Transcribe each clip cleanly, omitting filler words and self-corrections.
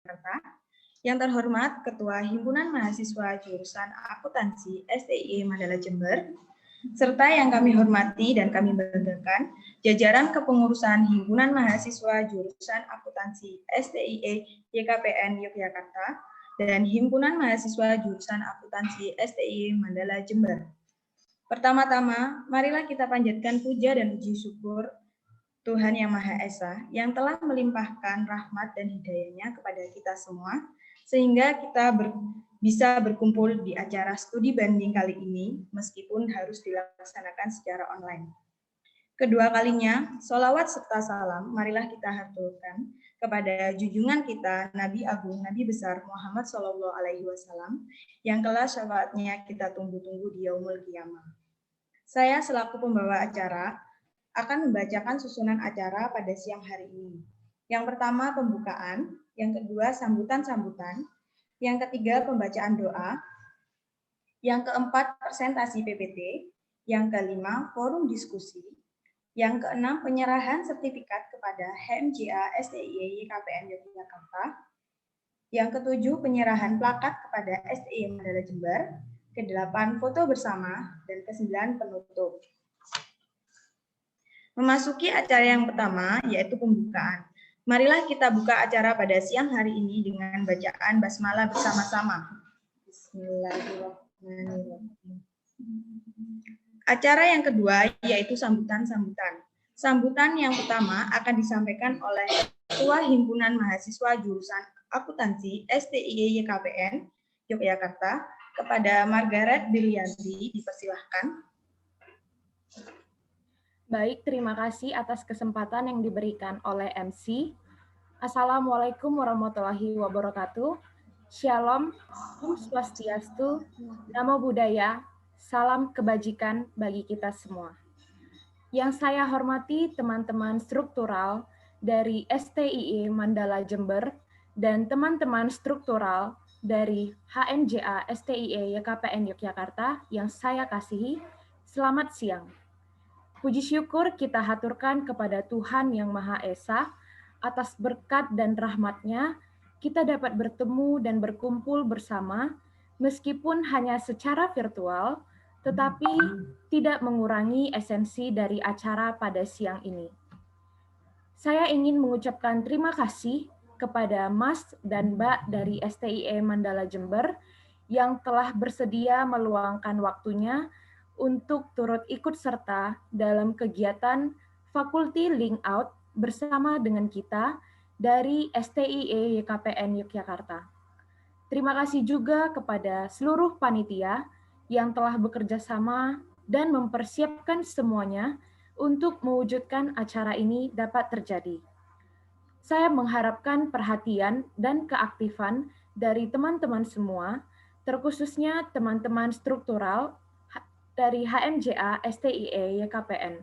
Yogyakarta, yang terhormat Ketua Himpunan Mahasiswa Jurusan Akuntansi STIE Mandala Jember, serta yang kami hormati dan kami banggakan, jajaran kepengurusan Himpunan Mahasiswa Jurusan Akuntansi STIE YKPN Yogyakarta, dan Himpunan Mahasiswa Jurusan Akuntansi STIE Mandala Jember. Pertama-tama, marilah kita panjatkan puja dan puji syukur Tuhan Yang Maha Esa yang telah melimpahkan rahmat dan hidayah-Nya kepada kita semua, sehingga kita bisa berkumpul di acara studi banding kali ini, meskipun harus dilaksanakan secara online. Kedua kalinya, sholawat serta salam, marilah kita haturkan kepada junjungan kita, Nabi Agung, Nabi Besar Muhammad SAW, yang kelak syafaatnya kita tunggu-tunggu di Yaumul Qiyamah. Saya selaku pembawa acara akan membacakan susunan acara pada siang hari ini. Yang pertama pembukaan, yang kedua sambutan-sambutan, yang ketiga pembacaan doa, yang keempat presentasi PPT, yang kelima forum diskusi, yang keenam penyerahan sertifikat kepada HMJA STIE YKPN Yogyakarta, yang ketujuh penyerahan plakat kepada STIE Mandala Jember, kedelapan foto bersama, dan kesembilan penutup. Memasuki acara yang pertama, yaitu pembukaan. Marilah kita buka acara pada siang hari ini dengan bacaan basmalah bersama-sama. Bismillahirrahmanirrahim. Acara yang kedua, yaitu sambutan-sambutan. Sambutan yang pertama akan disampaikan oleh Ketua Himpunan Mahasiswa Jurusan Akuntansi STIE YKPN Yogyakarta kepada Margaret Brilianti, dipersilahkan. Baik, terima kasih atas kesempatan yang diberikan oleh MC. Assalamualaikum warahmatullahi wabarakatuh. Shalom, Om Swastiastu, Namo Buddhaya, salam kebajikan bagi kita semua. Yang saya hormati teman-teman struktural dari STIE Mandala Jember dan teman-teman struktural dari HMJA STIE YKPN Yogyakarta yang saya kasihi, selamat siang. Puji syukur kita haturkan kepada Tuhan Yang Maha Esa, atas berkat dan rahmat-Nya, kita dapat bertemu dan berkumpul bersama, meskipun hanya secara virtual, tetapi tidak mengurangi esensi dari acara pada siang ini. Saya ingin mengucapkan terima kasih kepada Mas dan Mbak dari STIE Mandala Jember yang telah bersedia meluangkan waktunya untuk turut ikut serta dalam kegiatan Fakulti Link Out bersama dengan kita dari STIE YKPN Yogyakarta. Terima kasih juga kepada seluruh panitia yang telah bekerja sama dan mempersiapkan semuanya untuk mewujudkan acara ini dapat terjadi. Saya mengharapkan perhatian dan keaktifan dari teman-teman semua, terkhususnya teman-teman struktural dari HMJA STIE YKPN.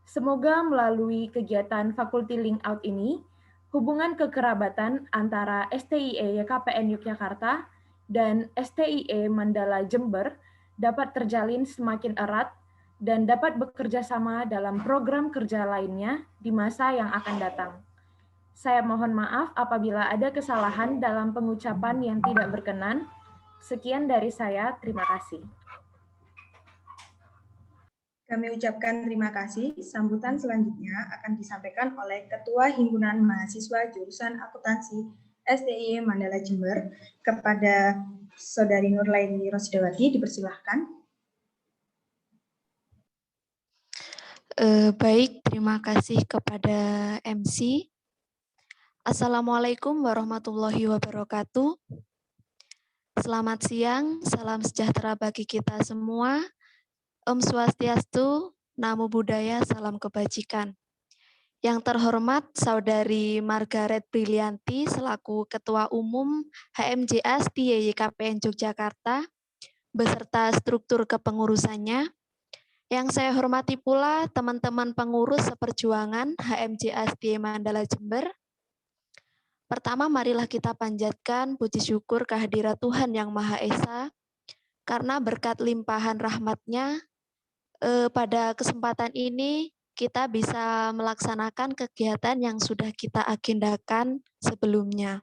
Semoga melalui kegiatan Fakulti Link Out ini, hubungan kekerabatan antara STIE YKPN Yogyakarta dan STIE Mandala Jember dapat terjalin semakin erat dan dapat bekerja sama dalam program kerja lainnya di masa yang akan datang. Saya mohon maaf apabila ada kesalahan dalam pengucapan yang tidak berkenan. Sekian dari saya, terima kasih. Kami ucapkan terima kasih. Sambutan selanjutnya akan disampaikan oleh Ketua Himpunan Mahasiswa Jurusan Akuntansi STIE Mandala Jember kepada Saudari Nurlaini Rosidawati, dipersilahkan. Baik, terima kasih kepada MC. Assalamualaikum warahmatullahi wabarakatuh. Selamat siang, salam sejahtera bagi kita semua. Om Swastiastu, Namo Buddhaya, salam kebajikan. Yang terhormat Saudari Margaret Brilianti selaku Ketua Umum HMJA STIE YKPN Yogyakarta beserta struktur kepengurusannya. Yang saya hormati pula teman-teman pengurus seperjuangan HMJA STIE Mandala Jember. Pertama, marilah kita panjatkan puji syukur kehadirat Tuhan Yang Maha Esa, karena berkat limpahan rahmat-Nya, pada kesempatan ini kita bisa melaksanakan kegiatan yang sudah kita agendakan sebelumnya.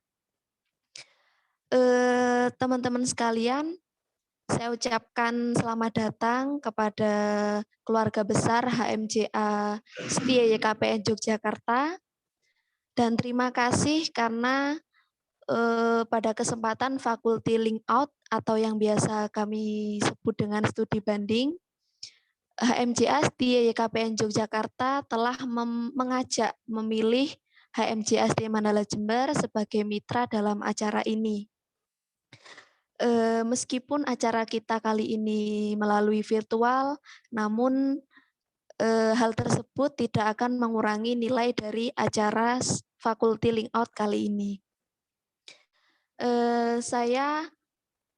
Teman-teman sekalian, saya ucapkan selamat datang kepada keluarga besar HMJA Setia YKPN Yogyakarta, dan terima kasih karena pada kesempatan Fakulti Link Out atau yang biasa kami sebut dengan studi banding, HMJA Setia YKPN Yogyakarta telah mengajak memilih HMJA Setia Mandala Jember sebagai mitra dalam acara ini. Meskipun acara kita kali ini melalui virtual, namun hal tersebut tidak akan mengurangi nilai dari acara Fakulti Link Out kali ini. Saya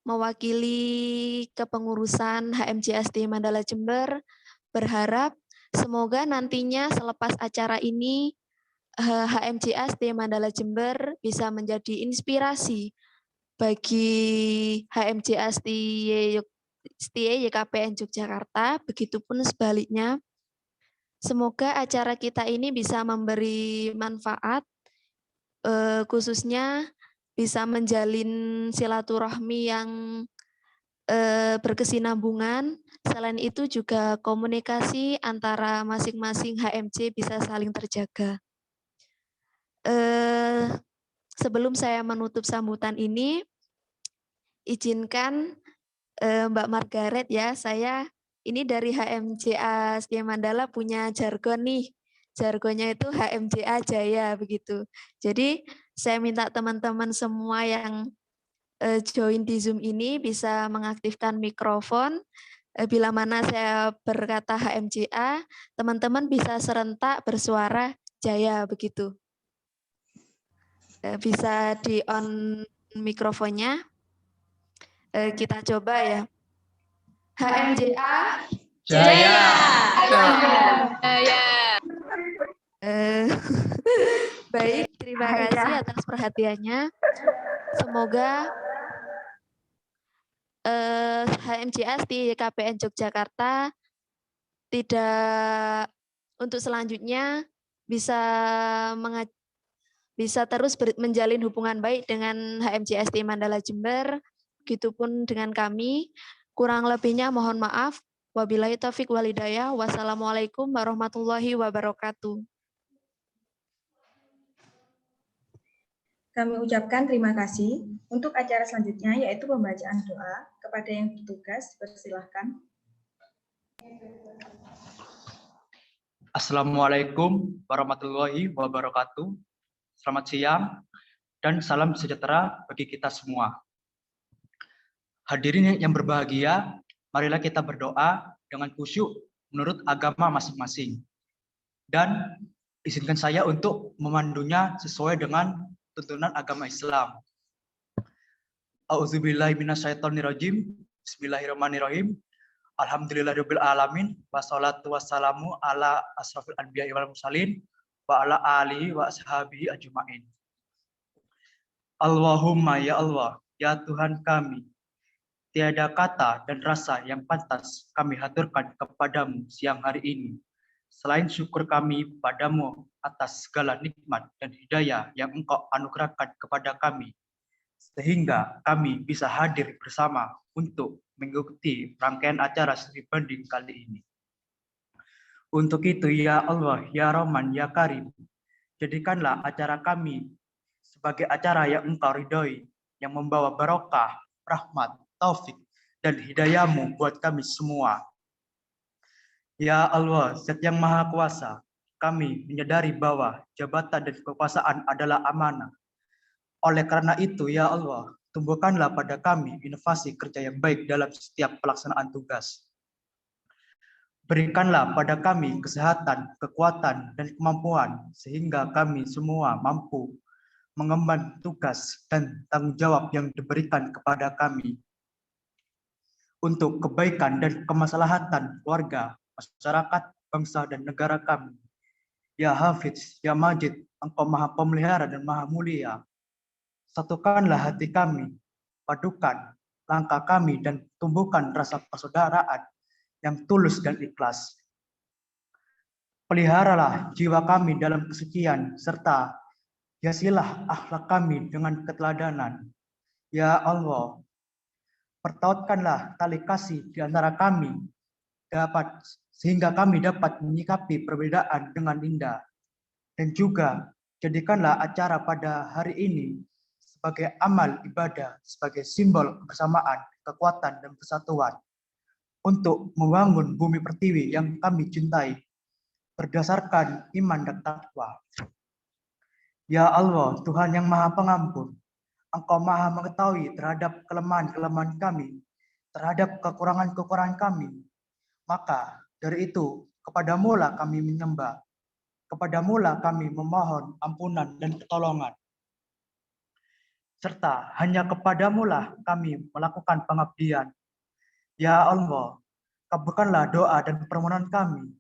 mewakili kepengurusan HMJA Mandala Jember berharap semoga nantinya selepas acara ini HMJA Mandala Jember bisa menjadi inspirasi bagi HMJA Setia YKPN Yogyakarta, begitupun sebaliknya. Semoga acara kita ini bisa memberi manfaat, khususnya bisa menjalin silaturahmi yang berkesinambungan. Selain itu juga komunikasi antara masing-masing HMJ bisa saling terjaga. Sebelum saya menutup sambutan ini, izinkan Mbak Margaret ya, saya ini dari HMJA Setia Mandala punya jargon nih. Jargonnya itu HMJA Jaya begitu. Jadi saya minta teman-teman semua yang join di Zoom ini bisa mengaktifkan mikrofon. Bila mana saya berkata HMJA, teman-teman bisa serentak bersuara Jaya begitu. Bisa di on mikrofonnya. Kita coba ya. HMJA Jaya. Jaya. Baik, terima kasih atas perhatiannya. Semoga HMJA Setia YKPN Yogyakarta tidak untuk selanjutnya bisa terus menjalin hubungan baik dengan HMJA Setia Mandala Jember, begitupun dengan kami. Kurang lebihnya mohon maaf. Wabillahi taufiq wal hidayah. Wassalamualaikum warahmatullahi wabarakatuh. Kami ucapkan terima kasih. Untuk acara selanjutnya yaitu pembacaan doa. Kepada yang bertugas, persilahkan. Assalamualaikum warahmatullahi wabarakatuh. Selamat siang dan salam sejahtera bagi kita semua. Hadirin yang berbahagia, marilah kita berdoa dengan khusyuk menurut agama masing-masing. Dan izinkan saya untuk memandunya sesuai dengan tuntunan agama Islam. A'udzubillahi minasyaitonirrajim. Bismillahirrahmanirrahim. Alhamdulillahirabbil alamin. Wassalatu wassalamu ala asrofil anbiya'i wal mursalin wa ala alihi wa ashabihi ajmain. Allahumma ya Allah, ya Tuhan kami, tiada kata dan rasa yang pantas kami haturkan kepadamu siang hari ini, selain syukur kami padamu atas segala nikmat dan hidayah yang Engkau anugerahkan kepada kami, sehingga kami bisa hadir bersama untuk mengikuti rangkaian acara studi banding kali ini. Untuk itu, ya Allah, ya Rahman, ya Karim, jadikanlah acara kami sebagai acara yang Engkau ridhoi, yang membawa barokah, rahmat, taufik, dan hidayah-Mu buat kami semua. Ya Allah, Zat yang Maha Kuasa, kami menyadari bahwa jabatan dan kekuasaan adalah amanah. Oleh karena itu, ya Allah, tumbuhkanlah pada kami inovasi kerja yang baik dalam setiap pelaksanaan tugas. Berikanlah pada kami kesehatan, kekuatan, dan kemampuan, sehingga kami semua mampu mengemban tugas dan tanggung jawab yang diberikan kepada kami untuk kebaikan dan kemaslahatan keluarga, masyarakat, bangsa, dan negara kami. Ya Hafiz, ya Majid, Engkau Maha Pemelihara dan Maha Mulia. Satukanlah hati kami, padukan langkah kami, dan tumbuhkan rasa persaudaraan yang tulus dan ikhlas. Peliharalah jiwa kami dalam kesucian, serta hiasilah akhlak kami dengan keteladanan. Ya Allah, pertautkanlah tali kasih di antara kami sehingga kami dapat menyikapi perbedaan dengan indah. Dan juga jadikanlah acara pada hari ini sebagai amal ibadah, sebagai simbol kebersamaan, kekuatan, dan persatuan untuk membangun bumi pertiwi yang kami cintai berdasarkan iman dan takwa. Ya Allah, Tuhan yang Maha Pengampun, Engkau Maha mengetahui terhadap kelemahan-kelemahan kami, terhadap kekurangan-kekurangan kami. Maka dari itu, kepadamu lah kami menyembah, kepadamu lah kami memohon ampunan dan pertolongan. Serta hanya kepadamu lah kami melakukan pengabdian. Ya Allah, kabulkanlah doa dan permohonan kami.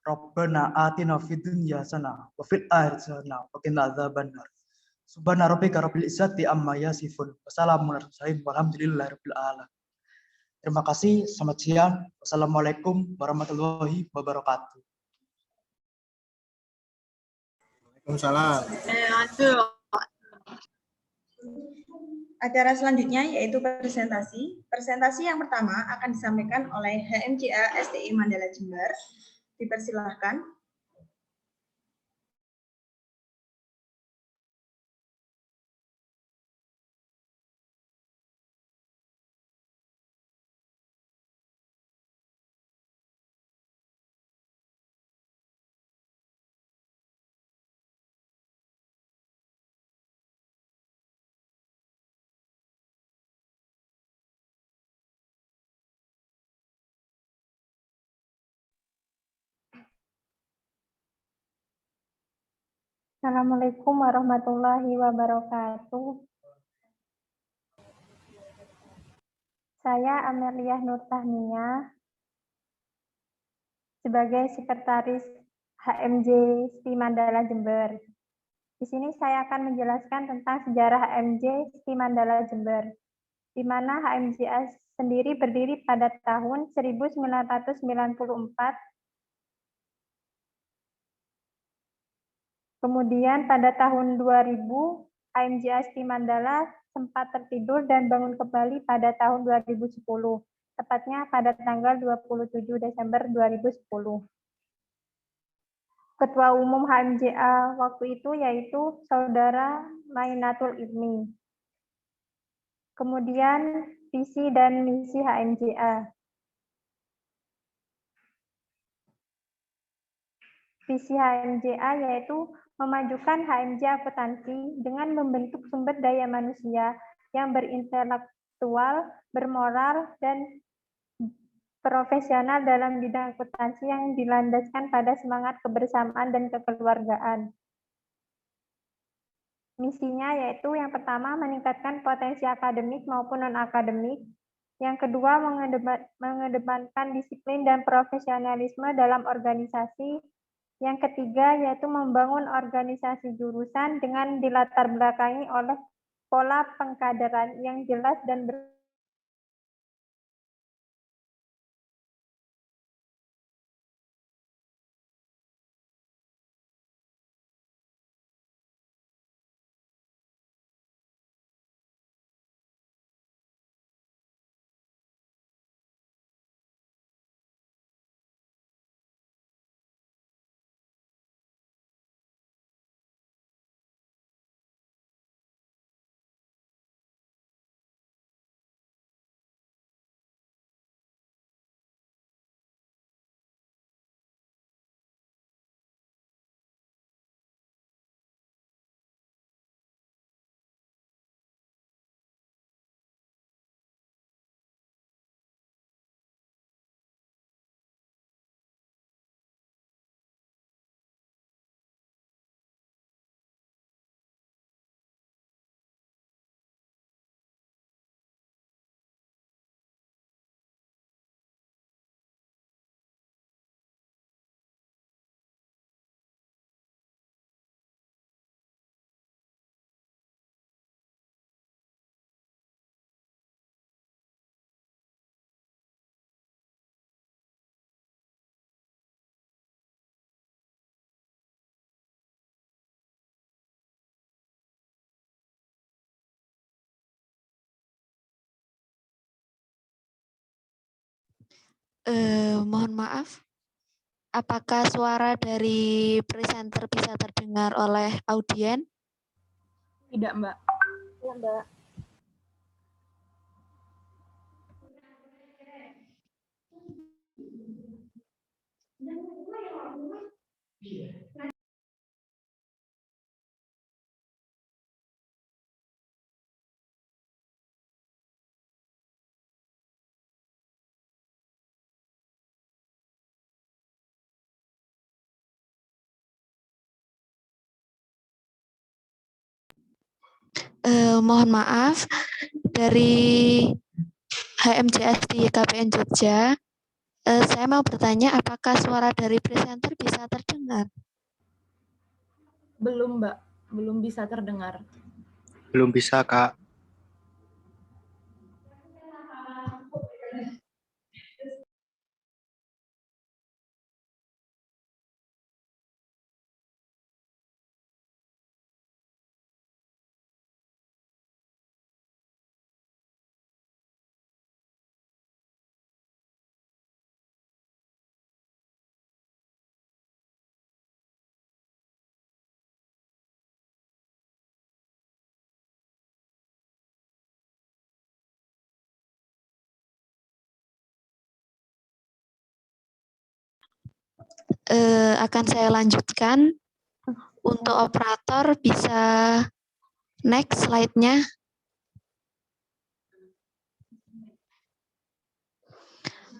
Rabbana atina fid dunya hasanah wa fil akhirati hasanah wa qina adzabannar. Subhana rabbika rabbil izzati amma yasifun. Wassalamun alal mursalin walhamdulillahi rabbil alamin. Terima kasih, selamat siang. Wassalamualaikum warahmatullahi wabarakatuh. Waalaikumsalam. Acara selanjutnya yaitu presentasi. Presentasi yang pertama akan disampaikan oleh HMJA STI Mandala Jember. Dipersilahkan. Assalamualaikum warahmatullahi wabarakatuh. Saya Ameliah Nur Tahniah sebagai Sekretaris HMJ STI Mandala Jember. Di sini saya akan menjelaskan tentang sejarah HMJ STI Mandala Jember, di mana HMJA sendiri berdiri pada tahun 1994. Kemudian pada tahun 2000, HMJA STI Mandala sempat tertidur dan bangun kembali pada tahun 2010, tepatnya pada tanggal 27 Desember 2010. Ketua Umum HMJA waktu itu yaitu Saudara Mainatul Ibni. Kemudian visi dan misi HMJA. Visi HMJA yaitu memajukan HMJ akuntansi dengan membentuk sumber daya manusia yang berintelektual, bermoral, dan profesional dalam bidang akuntansi yang dilandaskan pada semangat kebersamaan dan kekeluargaan. Misinya yaitu yang pertama meningkatkan potensi akademik maupun non-akademik, yang kedua mengedepankan disiplin dan profesionalisme dalam organisasi, yang ketiga yaitu membangun organisasi jurusan dengan dilatar belakangi oleh pola pengkaderan yang jelas dan Mohon maaf, apakah suara dari presenter bisa terdengar oleh audien? Tidak, Mbak. Ya, Mbak. Mohon maaf, dari HMJS di KPN Jogja, saya mau bertanya apakah suara dari presenter bisa terdengar? Belum, Mbak. Belum bisa terdengar. Belum bisa, Kak. Akan saya lanjutkan. Untuk operator bisa next slide-nya.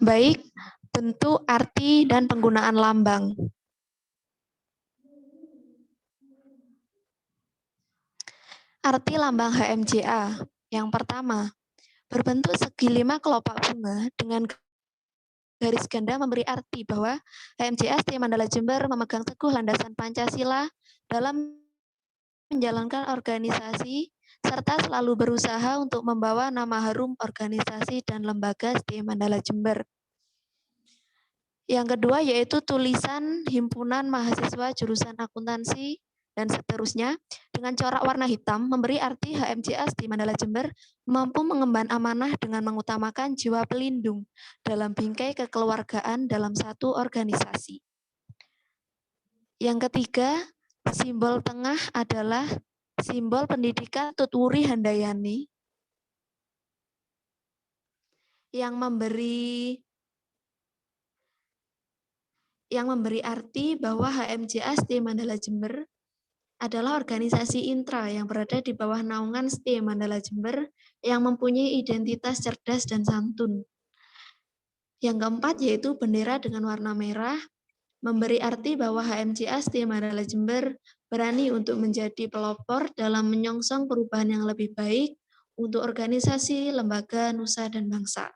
Baik, bentuk, arti, dan penggunaan lambang. Arti lambang HMJA. Yang pertama, berbentuk segi 5 kelopak bunga dengan garis ganda memberi arti bahwa HMJA ST Mandala Jember memegang teguh landasan Pancasila dalam menjalankan organisasi serta selalu berusaha untuk membawa nama harum organisasi dan lembaga ST Mandala Jember. Yang kedua yaitu tulisan Himpunan Mahasiswa Jurusan Akuntansi dan seterusnya dengan corak warna hitam memberi arti HMJA ST Mandala Jember mampu mengemban amanah dengan mengutamakan jiwa pelindung dalam bingkai kekeluargaan dalam satu organisasi. Yang ketiga, simbol tengah adalah simbol pendidikan Tutwuri Handayani yang memberi arti bahwa HMJA ST Mandala Jember adalah organisasi intra yang berada di bawah naungan ST Mandala Jember yang mempunyai identitas cerdas dan santun. Yang keempat yaitu bendera dengan warna merah, memberi arti bahwa HMJA ST Mandala Jember berani untuk menjadi pelopor dalam menyongsong perubahan yang lebih baik untuk organisasi, lembaga, nusa, dan bangsa.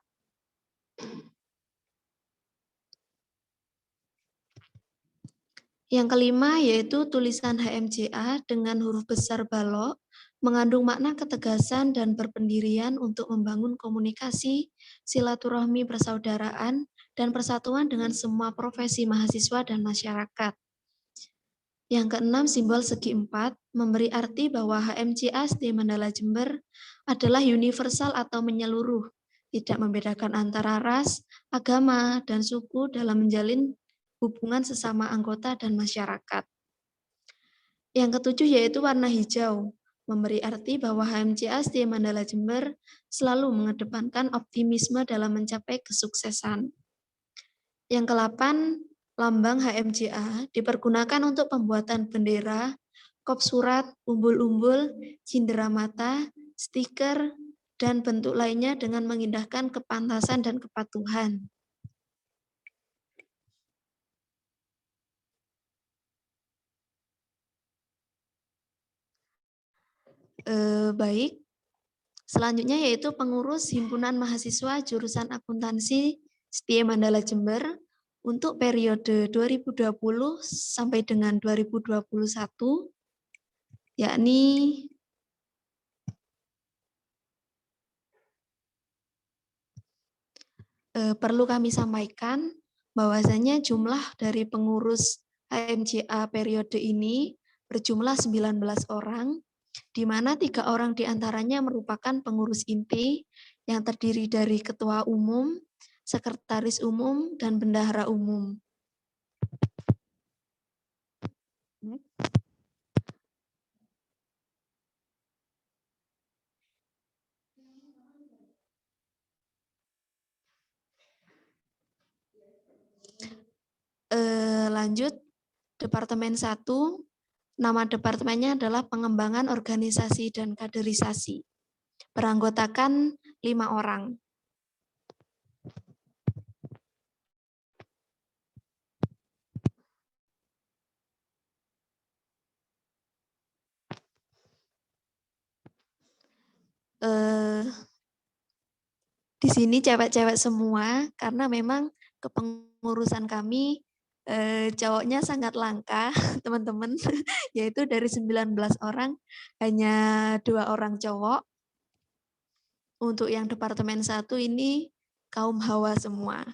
Yang kelima yaitu tulisan HMJA dengan huruf besar balok mengandung makna ketegasan dan berpendirian untuk membangun komunikasi, silaturahmi persaudaraan, dan persatuan dengan semua profesi mahasiswa dan masyarakat. Yang keenam, simbol segi 4 memberi arti bahwa HMJA ST Mandala Jember adalah universal atau menyeluruh, tidak membedakan antara ras, agama, dan suku dalam menjalin hubungan sesama anggota dan masyarakat. Yang ketujuh yaitu warna hijau, memberi arti bahwa HMJA ST Mandala Jember selalu mengedepankan optimisme dalam mencapai kesuksesan. Yang ke-8, lambang HMJA dipergunakan untuk pembuatan bendera, kop surat, umbul-umbul, cindera mata, stiker, dan bentuk lainnya dengan mengindahkan kepantasan dan kepatuhan. Baik, selanjutnya yaitu pengurus Himpunan Mahasiswa Jurusan Akuntansi ST Mandala Jember untuk periode 2020 sampai dengan 2021, yakni perlu kami sampaikan bahwasanya jumlah dari pengurus HMJA periode ini berjumlah 19 orang, di mana 3 orang diantaranya merupakan pengurus inti yang terdiri dari ketua umum, sekretaris umum, dan bendahara umum. Lanjut, Departemen 1, nama departemennya adalah Pengembangan Organisasi dan Kaderisasi. Beranggotakan 5 orang. Di sini cewek-cewek semua, karena memang kepengurusan kami cowoknya sangat langka, teman-teman, yaitu dari 19 orang, hanya 2 orang cowok. Untuk yang Departemen 1 ini kaum hawa semua.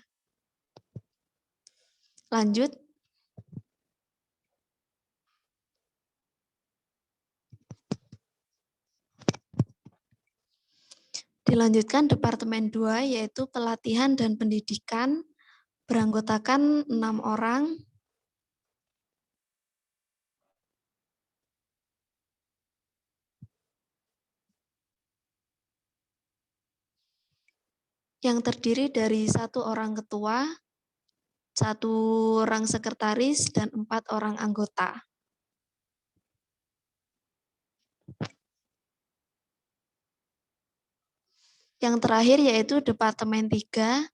Lanjut. Dilanjutkan Departemen 2, yaitu Pelatihan dan Pendidikan, beranggotakan 6 orang. Yang terdiri dari 1 orang ketua, 1 orang sekretaris, dan 4 orang anggota. Yang terakhir yaitu Departemen 3,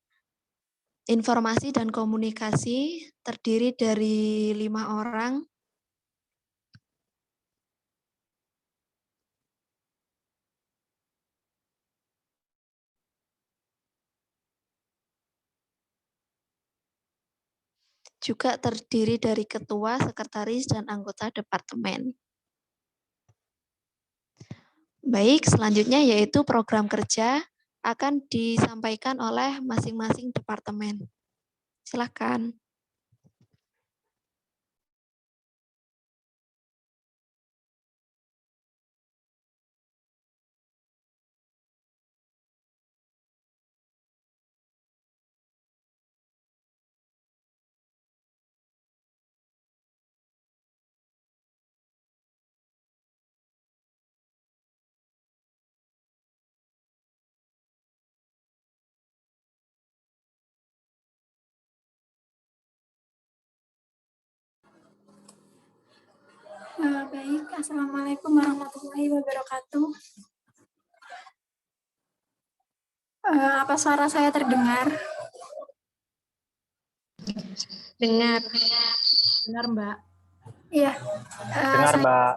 Informasi dan Komunikasi, terdiri dari 5 orang. Juga terdiri dari ketua, sekretaris, dan anggota departemen. Baik, selanjutnya yaitu program kerja akan disampaikan oleh masing-masing departemen. Silakan. Baik, Assalamualaikum warahmatullahi wabarakatuh. Apa suara saya terdengar? Dengar. Dengar, Mbak. Iya. Dengar, Mbak.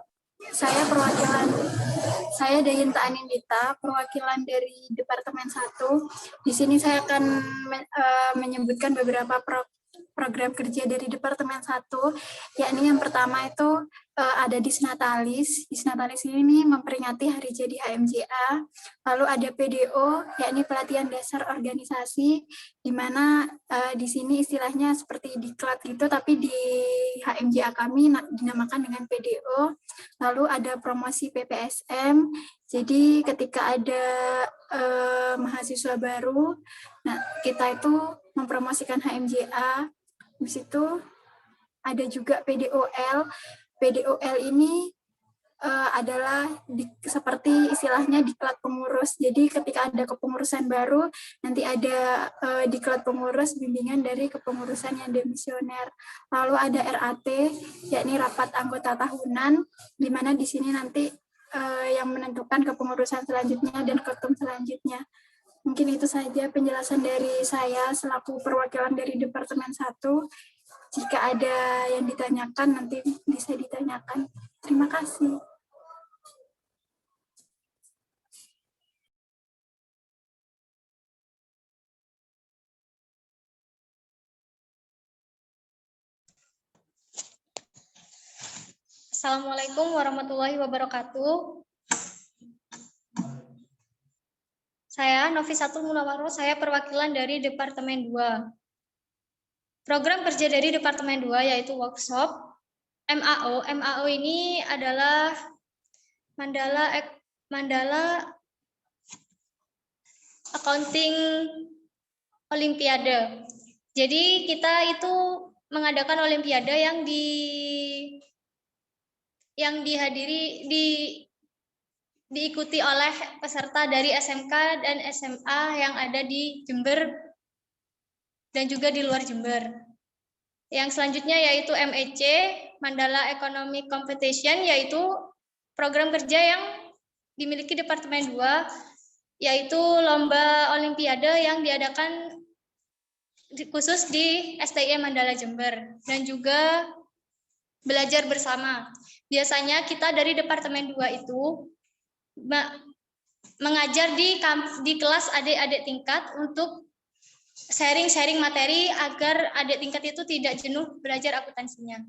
Saya Dayinta Anindita, perwakilan dari Departemen 1. Di sini saya akan menyebutkan beberapa program kerja dari Departemen 1, yakni yang pertama itu ada Disnatalis. Disnatalis ini memperingati hari jadi HMJA. Lalu ada PDO, yakni pelatihan dasar organisasi, di mana di sini istilahnya seperti diklat gitu, tapi di HMJA kami dinamakan dengan PDO. Lalu ada promosi PPSM, jadi ketika ada mahasiswa baru, nah kita itu mempromosikan HMJA. Di situ ada juga PDOL. PDOL ini adalah seperti istilahnya diklat pengurus. Jadi ketika ada kepengurusan baru, nanti ada diklat pengurus bimbingan dari kepengurusan yang demisioner. Lalu ada RAT, yakni rapat anggota tahunan, di mana di sini nanti yang menentukan kepengurusan selanjutnya dan ketum selanjutnya. Mungkin itu saja penjelasan dari saya selaku perwakilan dari Departemen 1. Jika ada yang ditanyakan, nanti bisa ditanyakan. Terima kasih. Assalamualaikum warahmatullahi wabarakatuh. Saya Novisatul Munawaroh, saya perwakilan dari Departemen 2. Program kerja dari Departemen 2 yaitu workshop MAO. MAO ini adalah Mandala Accounting Olimpiade. Jadi kita itu mengadakan Olimpiade yang diikuti oleh peserta dari SMK dan SMA yang ada di Jember dan juga di luar Jember. Yang selanjutnya yaitu MEC, Mandala Economic Competition, yaitu program kerja yang dimiliki Departemen 2, yaitu lomba Olimpiade yang diadakan khusus di STI Mandala Jember, dan juga belajar bersama. Biasanya kita dari Departemen 2 itu mengajar di kelas adik-adik tingkat untuk sharing materi agar adik tingkat itu tidak jenuh belajar akuntansinya.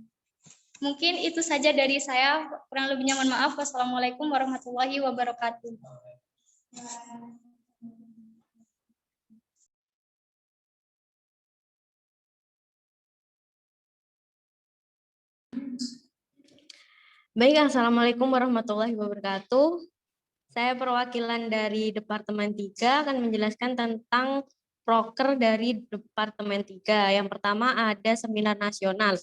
Mungkin itu saja dari saya, kurang lebihnya mohon maaf. Wassalamualaikum warahmatullahi wabarakatuh. Baik, Assalamualaikum warahmatullahi wabarakatuh. Saya perwakilan dari Departemen 3 akan menjelaskan tentang proker dari Departemen 3. Yang pertama ada seminar nasional.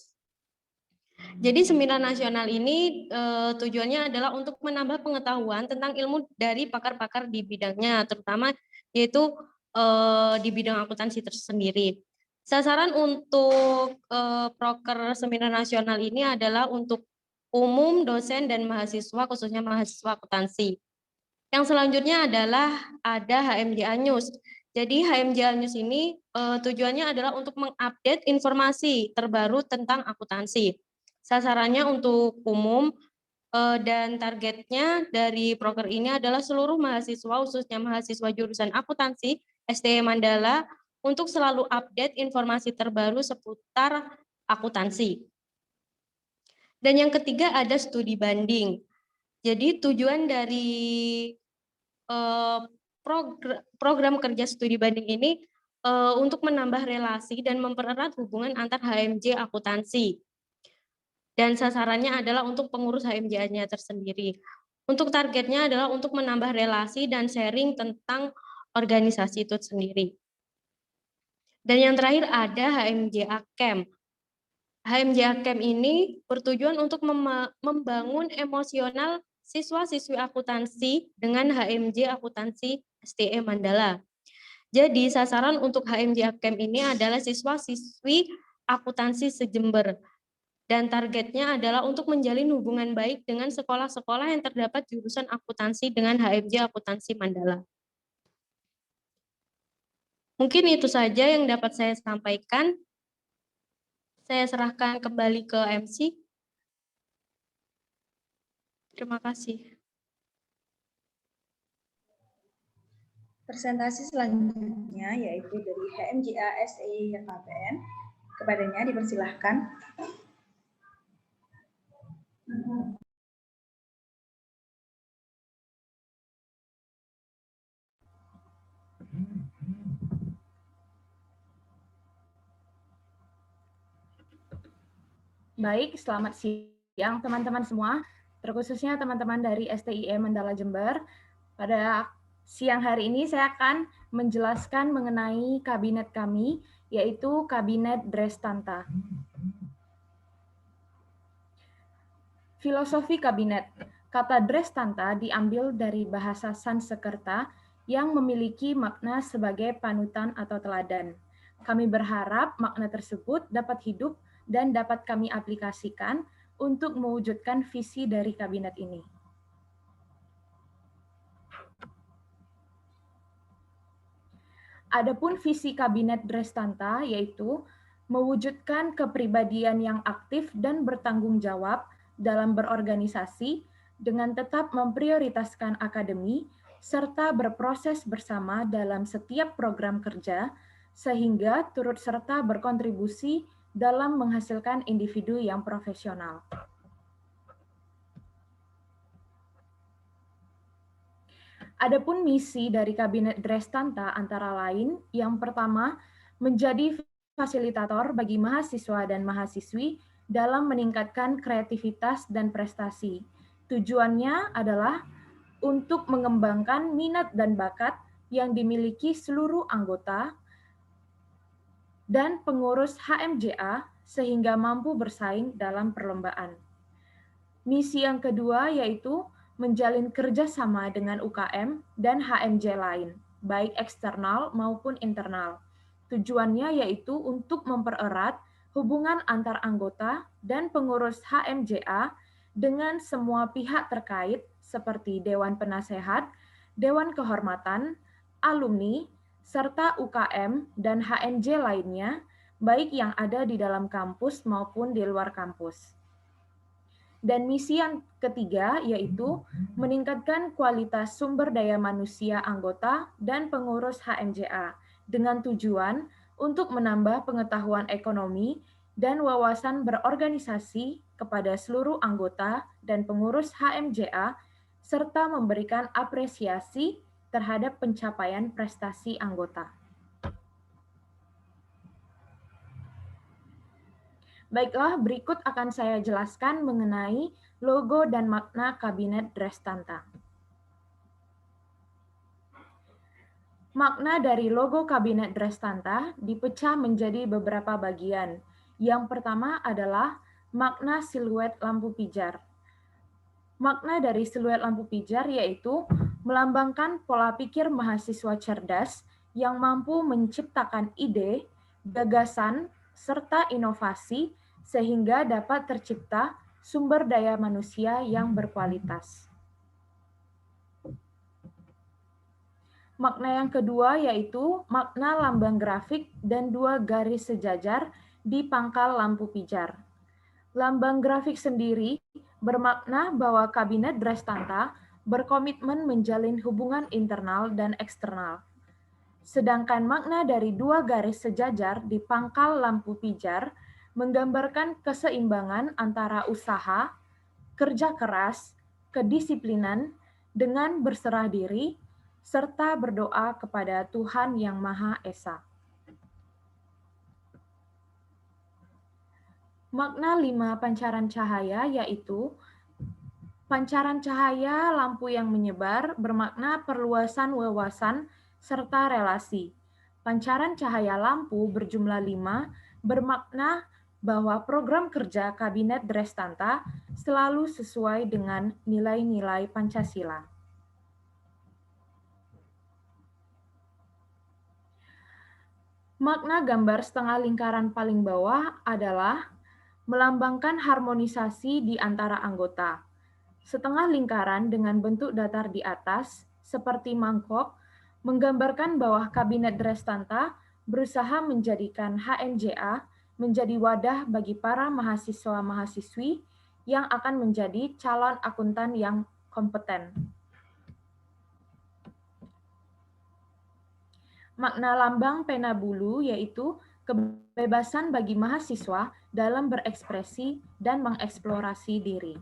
Jadi seminar nasional ini tujuannya adalah untuk menambah pengetahuan tentang ilmu dari pakar-pakar di bidangnya, terutama yaitu di bidang akuntansi tersendiri. Sasaran untuk proker seminar nasional ini adalah untuk umum, dosen, dan mahasiswa, khususnya mahasiswa akuntansi. Yang selanjutnya adalah ada HMJ Anyus. Jadi HMJ Anyus ini tujuannya adalah untuk mengupdate informasi terbaru tentang akuntansi. Sasarannya untuk umum dan targetnya dari proker ini adalah seluruh mahasiswa, khususnya mahasiswa jurusan akuntansi STI Mandala, untuk selalu update informasi terbaru seputar akuntansi. Dan yang ketiga ada studi banding. Jadi tujuan dari program kerja studi banding ini untuk menambah relasi dan mempererat hubungan antar HMJ akuntansi. Dan sasarannya adalah untuk pengurus HMJ-nya tersendiri. Untuk targetnya adalah untuk menambah relasi dan sharing tentang organisasi itu sendiri. Dan yang terakhir ada HMJ Akem. HMJ Akem ini bertujuan untuk membangun emosional siswa-siswi akuntansi dengan HMJ Akuntansi STI Mandala. Jadi sasaran untuk HMJ Akem ini adalah siswa-siswi akuntansi se-Jember. Dan targetnya adalah untuk menjalin hubungan baik dengan sekolah-sekolah yang terdapat jurusan akuntansi dengan HMJ Akuntansi Mandala. Mungkin itu saja yang dapat saya sampaikan. Saya serahkan kembali ke MC. Terima kasih. Presentasi selanjutnya yaitu dari HMJA STI KPN. Kepadanya dipersilahkan. Baik, selamat siang teman-teman semua, terkhususnya teman-teman dari STIE Mandala Jember. Pada siang hari ini saya akan menjelaskan mengenai kabinet kami, yaitu Kabinet Dresstanta. Filosofi kabinet. Kata Dresstanta diambil dari bahasa Sanskerta yang memiliki makna sebagai panutan atau teladan. Kami berharap makna tersebut dapat hidup dan dapat kami aplikasikan untuk mewujudkan visi dari kabinet ini. Adapun visi kabinet Dresstanta yaitu mewujudkan kepribadian yang aktif dan bertanggung jawab dalam berorganisasi dengan tetap memprioritaskan akademi serta berproses bersama dalam setiap program kerja sehingga turut serta berkontribusi dalam menghasilkan individu yang profesional. Adapun misi dari Kabinet Dresstanta antara lain, yang pertama, menjadi fasilitator bagi mahasiswa dan mahasiswi dalam meningkatkan kreativitas dan prestasi. Tujuannya adalah untuk mengembangkan minat dan bakat yang dimiliki seluruh anggota dan pengurus HMJA sehingga mampu bersaing dalam perlombaan. Misi yang kedua yaitu menjalin kerjasama dengan UKM dan HMJ lain, baik eksternal maupun internal. Tujuannya yaitu untuk mempererat hubungan antar anggota dan pengurus HMJA dengan semua pihak terkait seperti Dewan Penasehat, Dewan Kehormatan, alumni, serta UKM dan HMJ lainnya, baik yang ada di dalam kampus maupun di luar kampus. Dan misi yang ketiga yaitu meningkatkan kualitas sumber daya manusia anggota dan pengurus HMJA dengan tujuan untuk menambah pengetahuan ekonomi dan wawasan berorganisasi kepada seluruh anggota dan pengurus HMJA serta memberikan apresiasi terhadap pencapaian prestasi anggota. Baiklah, berikut akan saya jelaskan mengenai logo dan makna Kabinet Dresstanta. Makna dari logo Kabinet Dresstanta dipecah menjadi beberapa bagian. Yang pertama adalah makna siluet lampu pijar. Makna dari siluet lampu pijar yaitu melambangkan pola pikir mahasiswa cerdas yang mampu menciptakan ide, gagasan, serta inovasi sehingga dapat tercipta sumber daya manusia yang berkualitas. Makna yang kedua yaitu makna lambang grafik dan dua garis sejajar di pangkal lampu pijar. Lambang grafik sendiri bermakna bahwa Kabinet Dresstanta berkomitmen menjalin hubungan internal dan eksternal. Sedangkan makna dari dua garis sejajar di pangkal lampu pijar menggambarkan keseimbangan antara usaha, kerja keras, kedisiplinan, dengan berserah diri, serta berdoa kepada Tuhan Yang Maha Esa. Makna 5 pancaran cahaya yaitu pancaran cahaya lampu yang menyebar bermakna perluasan wawasan serta relasi. Pancaran cahaya lampu berjumlah 5 bermakna bahwa program kerja Kabinet Dresstanta selalu sesuai dengan nilai-nilai Pancasila. Makna gambar setengah lingkaran paling bawah adalah melambangkan harmonisasi di antara anggota. Setengah lingkaran dengan bentuk datar di atas, seperti mangkok, menggambarkan bahwa Kabinet Dresstanta berusaha menjadikan HMJA menjadi wadah bagi para mahasiswa-mahasiswi yang akan menjadi calon akuntan yang kompeten. Makna lambang pena bulu yaitu kebebasan bagi mahasiswa dalam berekspresi dan mengeksplorasi diri.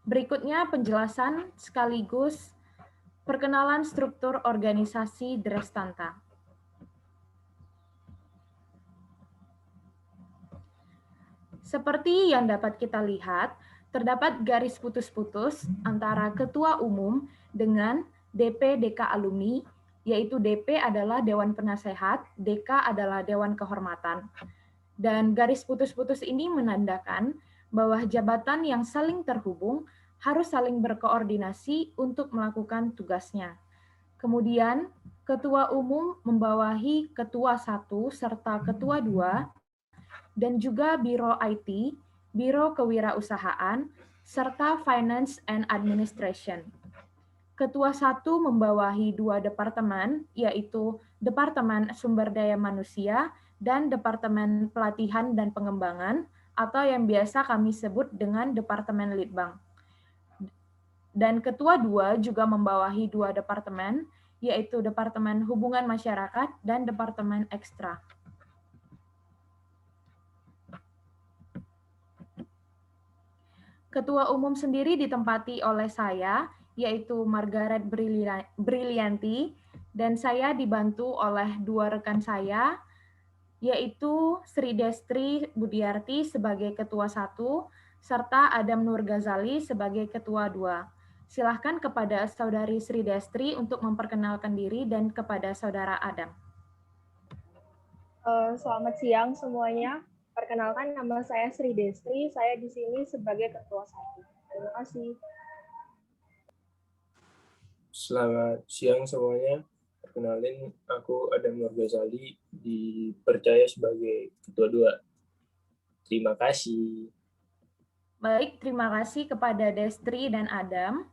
Berikutnya penjelasan sekaligus perkenalan struktur organisasi Dresstanta. Seperti yang dapat kita lihat, terdapat garis putus-putus antara ketua umum dengan DP-DK alumni, yaitu DP adalah Dewan Penasehat, DK adalah Dewan Kehormatan. Dan garis putus-putus ini menandakan bahwa jabatan yang saling terhubung harus saling berkoordinasi untuk melakukan tugasnya. Kemudian, Ketua Umum membawahi Ketua 1 serta Ketua 2, dan juga Biro IT, Biro Kewirausahaan, serta Finance and Administration. Ketua 1 membawahi 2 departemen, yaitu Departemen Sumber Daya Manusia dan Departemen Pelatihan dan Pengembangan, atau yang biasa kami sebut dengan Departemen Litbang. Dan Ketua 2 juga membawahi 2 departemen, yaitu Departemen Hubungan Masyarakat dan Departemen Ekstra. Ketua Umum sendiri ditempati oleh saya, yaitu Margaret Brilianti, dan saya dibantu oleh 2 rekan saya, yaitu Sri Destri Budiarti sebagai Ketua 1, serta Adam Nur Ghazali sebagai Ketua 2. Silahkan kepada Saudari Sri Destri untuk memperkenalkan diri dan kepada Saudara Adam. Selamat siang semuanya. Perkenalkan, nama saya Sri Destri. Saya di sini sebagai Ketua 1. Terima kasih. Selamat siang semuanya. Perkenalin, aku Adam Nur Ghazali, dipercaya sebagai Ketua 2. Terima kasih. Baik, terima kasih kepada Destri dan Adam.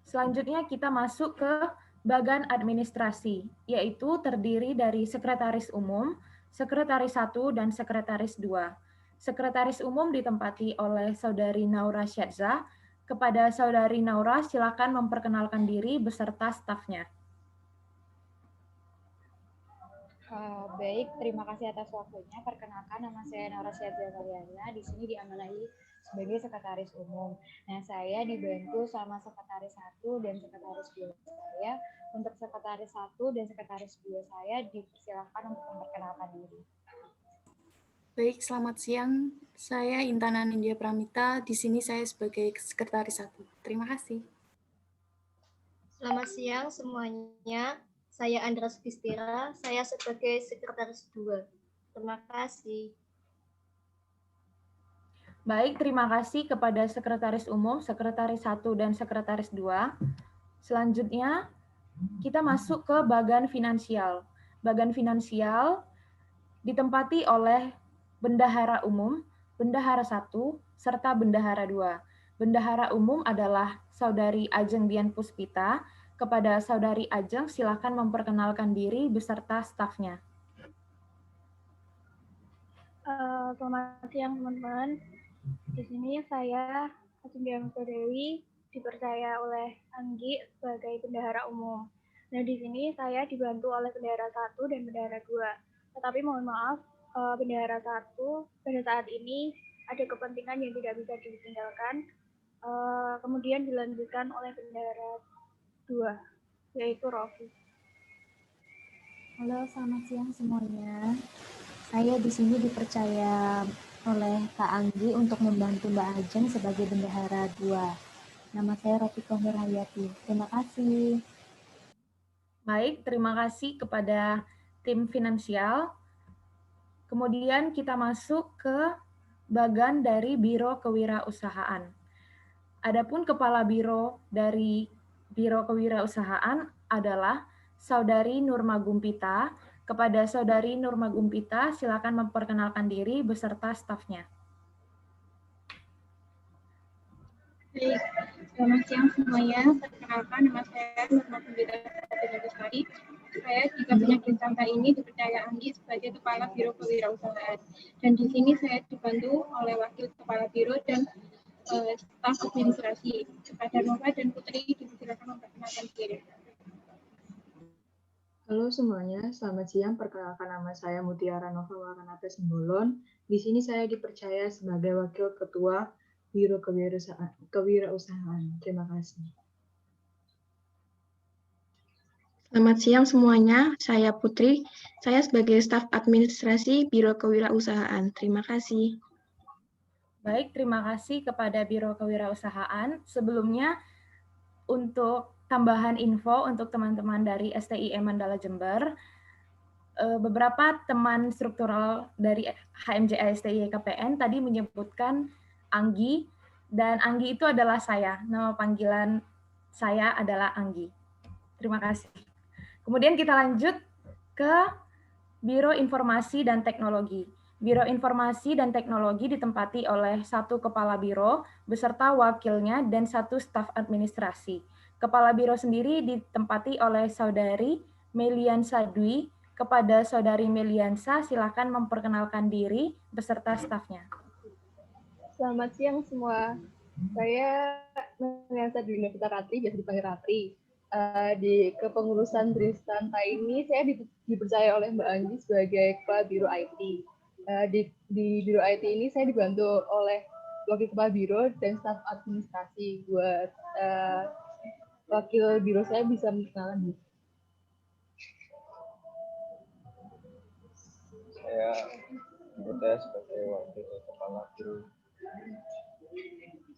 Selanjutnya kita masuk ke bagan administrasi, yaitu terdiri dari Sekretaris Umum, Sekretaris 1, dan Sekretaris 2. Sekretaris Umum ditempati oleh Saudari Naura Syadzah. Kepada Saudari Naura, silakan memperkenalkan diri beserta stafnya. Baik, terima kasih atas waktunya. Perkenalkan, nama saya Naura Syadzah Valiana. Di sini diamanahi sebagai Sekretaris Umum. Nah, saya dibantu sama Sekretaris 1 dan Sekretaris 2 saya. Untuk Sekretaris 1 dan Sekretaris 2 saya dipersilakan untuk memperkenalkan diri. Baik, selamat siang. Saya Intana Nindya Pramita. Di sini saya sebagai Sekretaris 1. Terima kasih. Selamat siang semuanya. Saya Andras Kistira. Saya sebagai Sekretaris 2. Terima kasih. Baik, terima kasih kepada Sekretaris Umum, Sekretaris 1, dan Sekretaris 2. Selanjutnya, kita masuk ke bagan finansial. Bagan finansial ditempati oleh Bendahara Umum, Bendahara 1, serta Bendahara 2. Bendahara Umum adalah Saudari Ajeng Dian Puspita. Kepada Saudari Ajeng, silakan memperkenalkan diri beserta stafnya. Selamat siang teman-teman. Di sini saya Ajeng Dian Dewi dipercaya oleh Anggi sebagai Bendahara Umum. Nah, di sini saya dibantu oleh Bendahara 1 dan Bendahara 2. Tetapi mohon maaf, Bendahara 1 pada saat ini ada kepentingan yang tidak bisa ditinggalkan. Kemudian dilanjutkan oleh Bendahara 2, yaitu Rofi. Halo, selamat siang semuanya. Saya di sini dipercaya oleh Kak Anggi untuk membantu Mbak Ajeng sebagai Bendahara 2. Nama saya Rofika Nurhayati. Terima kasih. Baik, terima kasih kepada tim finansial. Kemudian kita masuk ke bagan dari Biro Kewirausahaan. Adapun Kepala Biro dari Biro Kewirausahaan adalah Saudari Nurma Gumpita. Kepada Saudari Nurma Gumpita, silakan memperkenalkan diri beserta stafnya. Baik, selamat siang semuanya. Perkenalkan, nama saya Nurma Gumpita Lestari. Saya di Kabinet Wisata ini dipercaya Anggi sebagai Kepala Biro Kewirausahaan. Dan di sini saya dibantu oleh Wakil Kepala Biro dan staf administrasi. Kepada Nova dan Putri, dipersilakan memperkenalkan diri. Halo semuanya, selamat siang. Perkenalkan, nama saya Mutiara Nova Waranata Simbolon. Di sini saya dipercaya sebagai Wakil Ketua Biro Kewirausahaan. Terima kasih. Selamat siang semuanya, saya Putri. Saya sebagai staf administrasi Biro Kewirausahaan. Terima kasih. Baik, terima kasih kepada Biro Kewirausahaan. Sebelumnya, untuk tambahan info untuk teman-teman dari STIE Mandala Jember, beberapa teman struktural dari HMJA STIE KPN tadi menyebutkan Anggi, dan Anggi itu adalah saya. Nama panggilan saya adalah Anggi. Terima kasih. Kemudian kita lanjut ke Biro Informasi dan Teknologi. Biro Informasi dan Teknologi ditempati oleh 1 Kepala Biro beserta wakilnya dan 1 staf administrasi. Kepala Biro sendiri ditempati oleh Saudari Meliansa Dwi. Kepada Saudari Meliansa, silakan memperkenalkan diri beserta stafnya. Selamat siang semua. Saya Meliansa Dwi Novita Ratri, biasa dipanggil Ratri. Di kepengurusan Dristanta ini saya dipercaya oleh Mbak Anggi sebagai Kepala Biro IT. Di Biro IT ini saya dibantu oleh Wakil Kepala Biro dan staf administrasi. Buat Wakil Biro saya bisa memperkenalkan diri. Saya dipercaya sebagai Wakil Kepala Biro.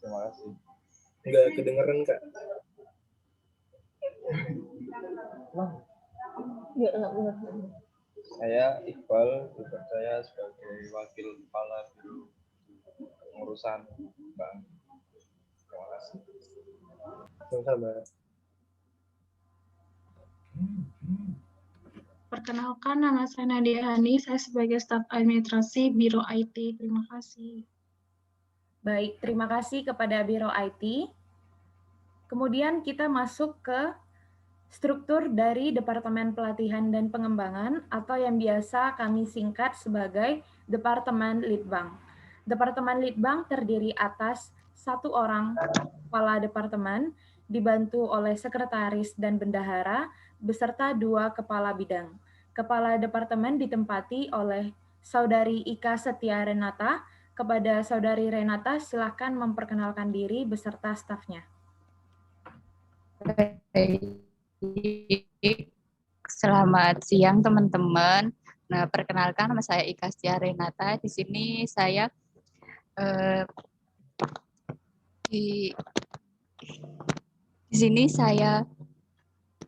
Terima kasih. Nggak kedengeran, Kak. Saya Iqbal, dipercaya sebagai Wakil Kepala Biro Pengurusan Bank. Terima kasih. Sama-sama. Perkenalkan, nama saya Nadia Hani, saya sebagai staf administrasi Biro IT. Terima kasih. Baik, terima kasih kepada Biro IT. Kemudian kita masuk ke struktur dari Departemen Pelatihan dan Pengembangan atau yang biasa kami singkat sebagai Departemen Litbang. Departemen Litbang terdiri atas 1 orang kepala departemen dibantu oleh sekretaris dan bendahara beserta 2 kepala bidang. Kepala departemen ditempati oleh Saudari Ika Setia Renata. Kepada Saudari Renata, silakan memperkenalkan diri beserta stafnya. Selamat siang teman-teman. Nah, perkenalkan nama saya Ika Setia Renata. Di sini saya di sini saya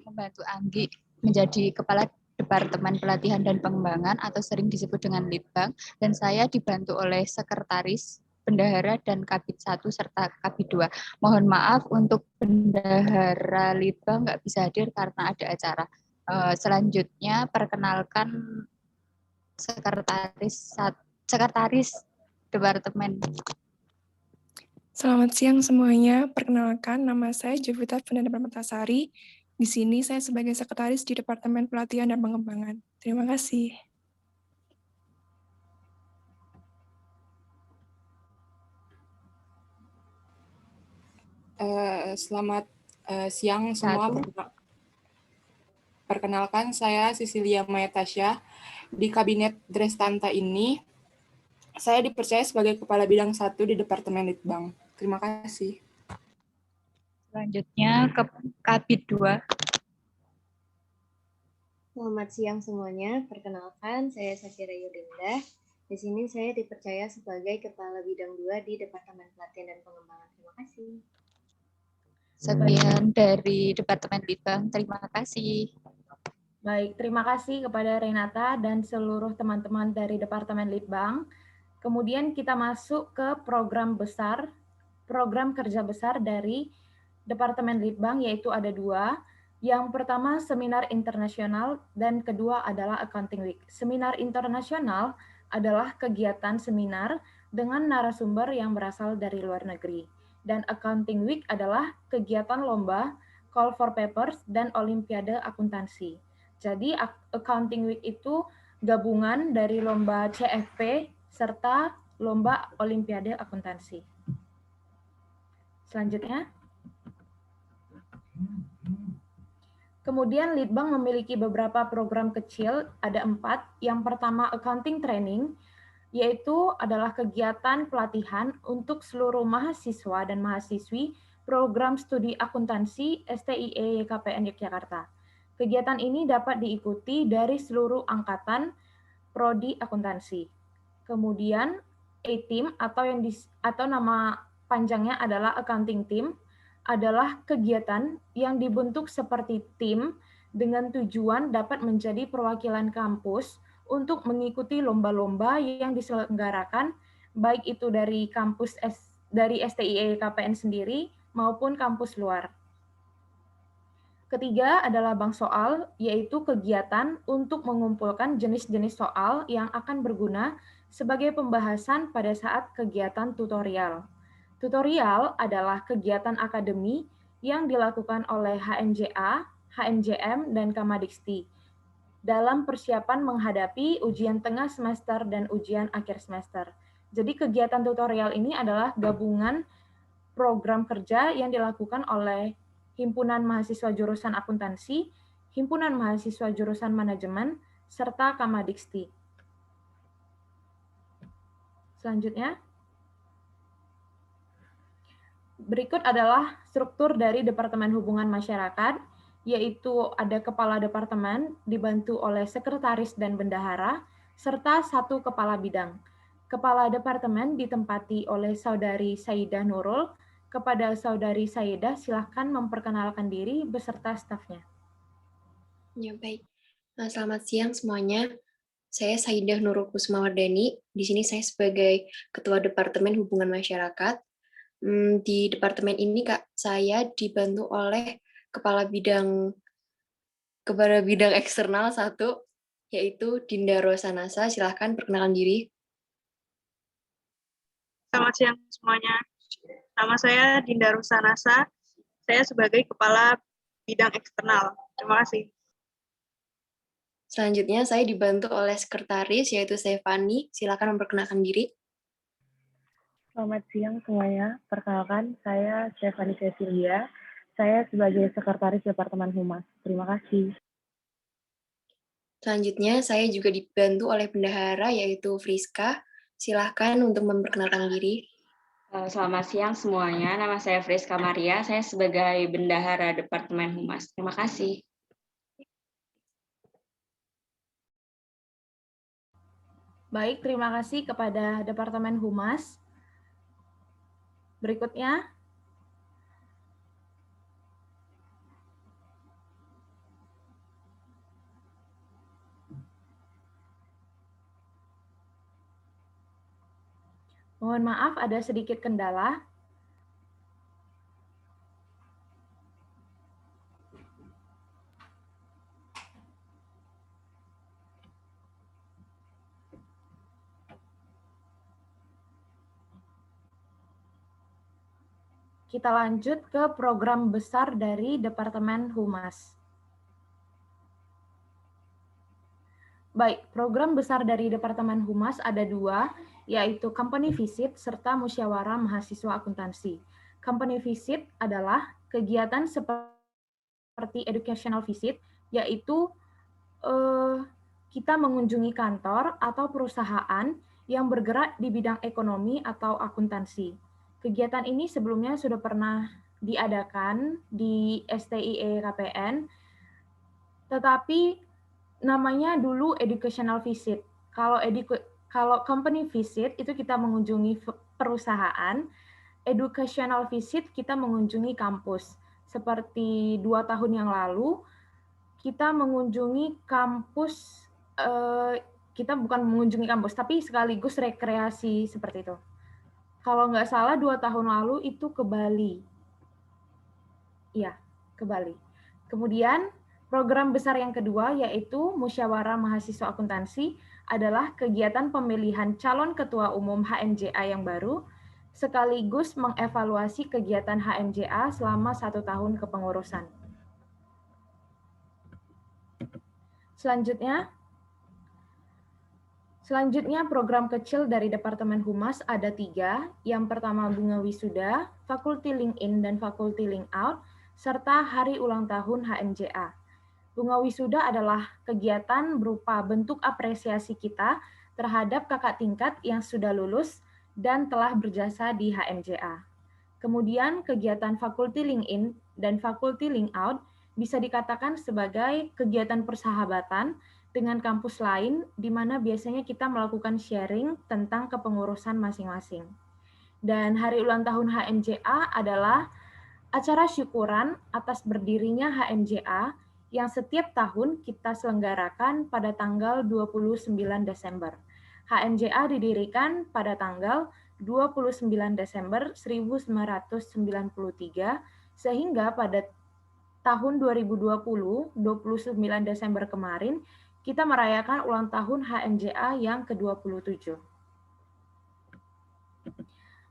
membantu Anggi menjadi kepala Departemen Pelatihan dan Pengembangan atau sering disebut dengan Litbang, dan saya dibantu oleh sekretaris, bendahara, dan kabid 1 serta kabid 2. Mohon maaf untuk bendahara Litbang nggak bisa hadir karena ada acara. Selanjutnya perkenalkan sekretaris Departemen. Selamat siang semuanya. Perkenalkan, nama saya Jovita Fernanda Permatasari. Di sini saya sebagai sekretaris di Departemen Pelatihan dan Pengembangan. Terima kasih. Selamat siang semua. Perkenalkan, saya Cecilia Mayatasya. Di Kabinet Dresstanta ini, saya dipercaya sebagai Kepala Bidang 1 di Departemen Litbang. Terima kasih. Selanjutnya ke kabid 2. Selamat siang semuanya. Perkenalkan, saya Sakira Yudinda. Di sini saya dipercaya sebagai Kepala Bidang 2 di Departemen Pelatihan dan Pengembangan. Terima kasih. Sekian dari Departemen Litbang. Terima kasih. Baik, terima kasih kepada Renata dan seluruh teman-teman dari Departemen Litbang. Kemudian kita masuk ke program besar, program kerja besar dari Departemen Litbang, yaitu ada 2. Yang pertama seminar internasional dan kedua adalah Accounting Week. Seminar internasional adalah kegiatan seminar dengan narasumber yang berasal dari luar negeri. Dan Accounting Week adalah kegiatan lomba, call for papers, dan olimpiade akuntansi. Jadi Accounting Week itu gabungan dari lomba CFP serta lomba olimpiade akuntansi. Selanjutnya. Kemudian Litbang memiliki beberapa program kecil, ada 4. Yang pertama Accounting Training, yaitu adalah kegiatan pelatihan untuk seluruh mahasiswa dan mahasiswi program studi akuntansi STIE YKPN Yogyakarta. Kegiatan ini dapat diikuti dari seluruh angkatan prodi akuntansi. Kemudian A-Team atau nama panjangnya adalah Accounting Team, adalah kegiatan yang dibentuk seperti tim dengan tujuan dapat menjadi perwakilan kampus untuk mengikuti lomba-lomba yang diselenggarakan, baik itu dari kampus dari STIE KPN sendiri maupun kampus luar. Ketiga adalah bank soal, yaitu kegiatan untuk mengumpulkan jenis-jenis soal yang akan berguna sebagai pembahasan pada saat kegiatan tutorial. Tutorial adalah kegiatan akademi yang dilakukan oleh HMJA, HMJM, dan Kamadiksti dalam persiapan menghadapi ujian tengah semester dan ujian akhir semester. Jadi kegiatan tutorial ini adalah gabungan program kerja yang dilakukan oleh Himpunan Mahasiswa Jurusan Akuntansi, Himpunan Mahasiswa Jurusan Manajemen, serta Kamadiksti. Selanjutnya. Berikut adalah struktur dari Departemen Hubungan Masyarakat, yaitu ada Kepala Departemen dibantu oleh Sekretaris dan Bendahara, serta 1 Kepala Bidang. Kepala Departemen ditempati oleh Saudari Saidah Nurul, Kepada Saudari Saidah, silahkan memperkenalkan diri beserta stafnya. Ya, baik. Selamat siang semuanya. Saya Saidah Nurul Kusmawardani. Di sini saya sebagai Ketua Departemen Hubungan Masyarakat. Di departemen ini, Kak, saya dibantu oleh Kepala Bidang Eksternal 1, yaitu Dinda Rosanasa. Silahkan perkenalkan diri. Selamat siang semuanya. Nama saya Dinda Rosanasa. Saya sebagai Kepala Bidang Eksternal. Terima kasih. Selanjutnya, saya dibantu oleh Sekretaris, yaitu Stefani. Silakan memperkenalkan diri. Selamat siang semuanya. Perkenalkan, saya Stefani Cecilia. Saya sebagai Sekretaris Departemen Humas. Terima kasih. Selanjutnya, saya juga dibantu oleh Bendahara, yaitu Friska. Silahkan untuk memperkenalkan diri. Selamat siang semuanya. Nama saya Friska Maria. Saya sebagai Bendahara Departemen Humas. Terima kasih. Baik, terima kasih kepada Departemen Humas. Berikutnya, mohon maaf ada sedikit kendala. Kita lanjut ke program besar dari Departemen Humas. Baik, program besar dari Departemen Humas ada 2, yaitu Company Visit serta Musyawarah Mahasiswa Akuntansi. Company Visit adalah kegiatan seperti Educational Visit, yaitu kita mengunjungi kantor atau perusahaan yang bergerak di bidang ekonomi atau akuntansi. Kegiatan ini sebelumnya sudah pernah diadakan di STIE KPN, tetapi namanya dulu educational visit. Kalau company visit itu kita mengunjungi perusahaan, educational visit kita mengunjungi kampus. Seperti 2 tahun yang lalu, kita mengunjungi kampus, kita bukan mengunjungi kampus, tapi sekaligus rekreasi seperti itu. Kalau nggak salah 2 tahun lalu itu ke Bali. Iya, ke Bali. Kemudian program besar yang kedua yaitu Musyawarah Mahasiswa Akuntansi adalah kegiatan pemilihan calon ketua umum HMJA yang baru, sekaligus mengevaluasi kegiatan HMJA selama 1 tahun kepengurusan. Selanjutnya program kecil dari Departemen Humas ada 3. Yang pertama Bunga Wisuda, Fakulti Link In dan Fakulti Link Out, serta Hari Ulang Tahun HMJA. Bunga Wisuda adalah kegiatan berupa bentuk apresiasi kita terhadap kakak tingkat yang sudah lulus dan telah berjasa di HMJA. Kemudian kegiatan Fakulti Link In dan Fakulti Link Out bisa dikatakan sebagai kegiatan persahabatan dengan kampus lain, di mana biasanya kita melakukan sharing tentang kepengurusan masing-masing. Dan hari ulang tahun HMJA adalah acara syukuran atas berdirinya HMJA yang setiap tahun kita selenggarakan pada tanggal 29 Desember. HMJA didirikan pada tanggal 29 Desember 1993, sehingga pada tahun 2020, 29 Desember kemarin, kita merayakan ulang tahun HMJA yang ke-27.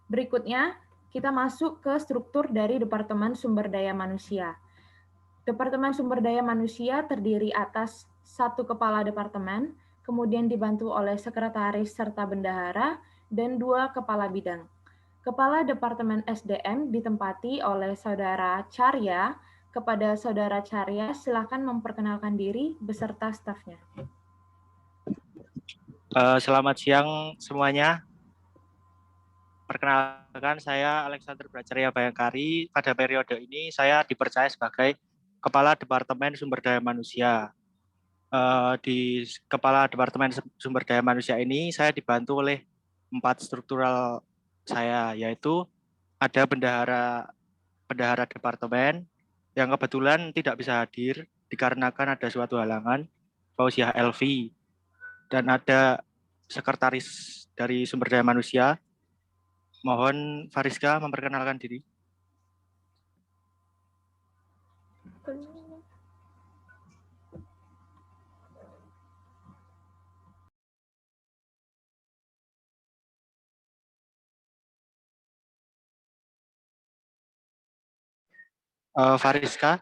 Berikutnya, kita masuk ke struktur dari Departemen Sumber Daya Manusia. Departemen Sumber Daya Manusia terdiri atas 1 kepala departemen, kemudian dibantu oleh sekretaris serta bendahara, dan 2 kepala bidang. Kepala Departemen SDM ditempati oleh Saudara Carya. Kepada Saudara Carya, silakan memperkenalkan diri beserta stafnya. Selamat siang semuanya. Perkenalkan, saya Alexander Pracarya Bayangkari. Pada periode ini saya dipercaya sebagai Kepala Departemen Sumber Daya Manusia. Di Kepala Departemen Sumber Daya Manusia ini saya dibantu oleh 4 struktural saya, yaitu ada bendahara departemen yang kebetulan tidak bisa hadir dikarenakan ada suatu halangan, Fauziah Elvi, dan ada sekretaris dari sumber daya manusia. Mohon Fariska memperkenalkan diri. Fariska.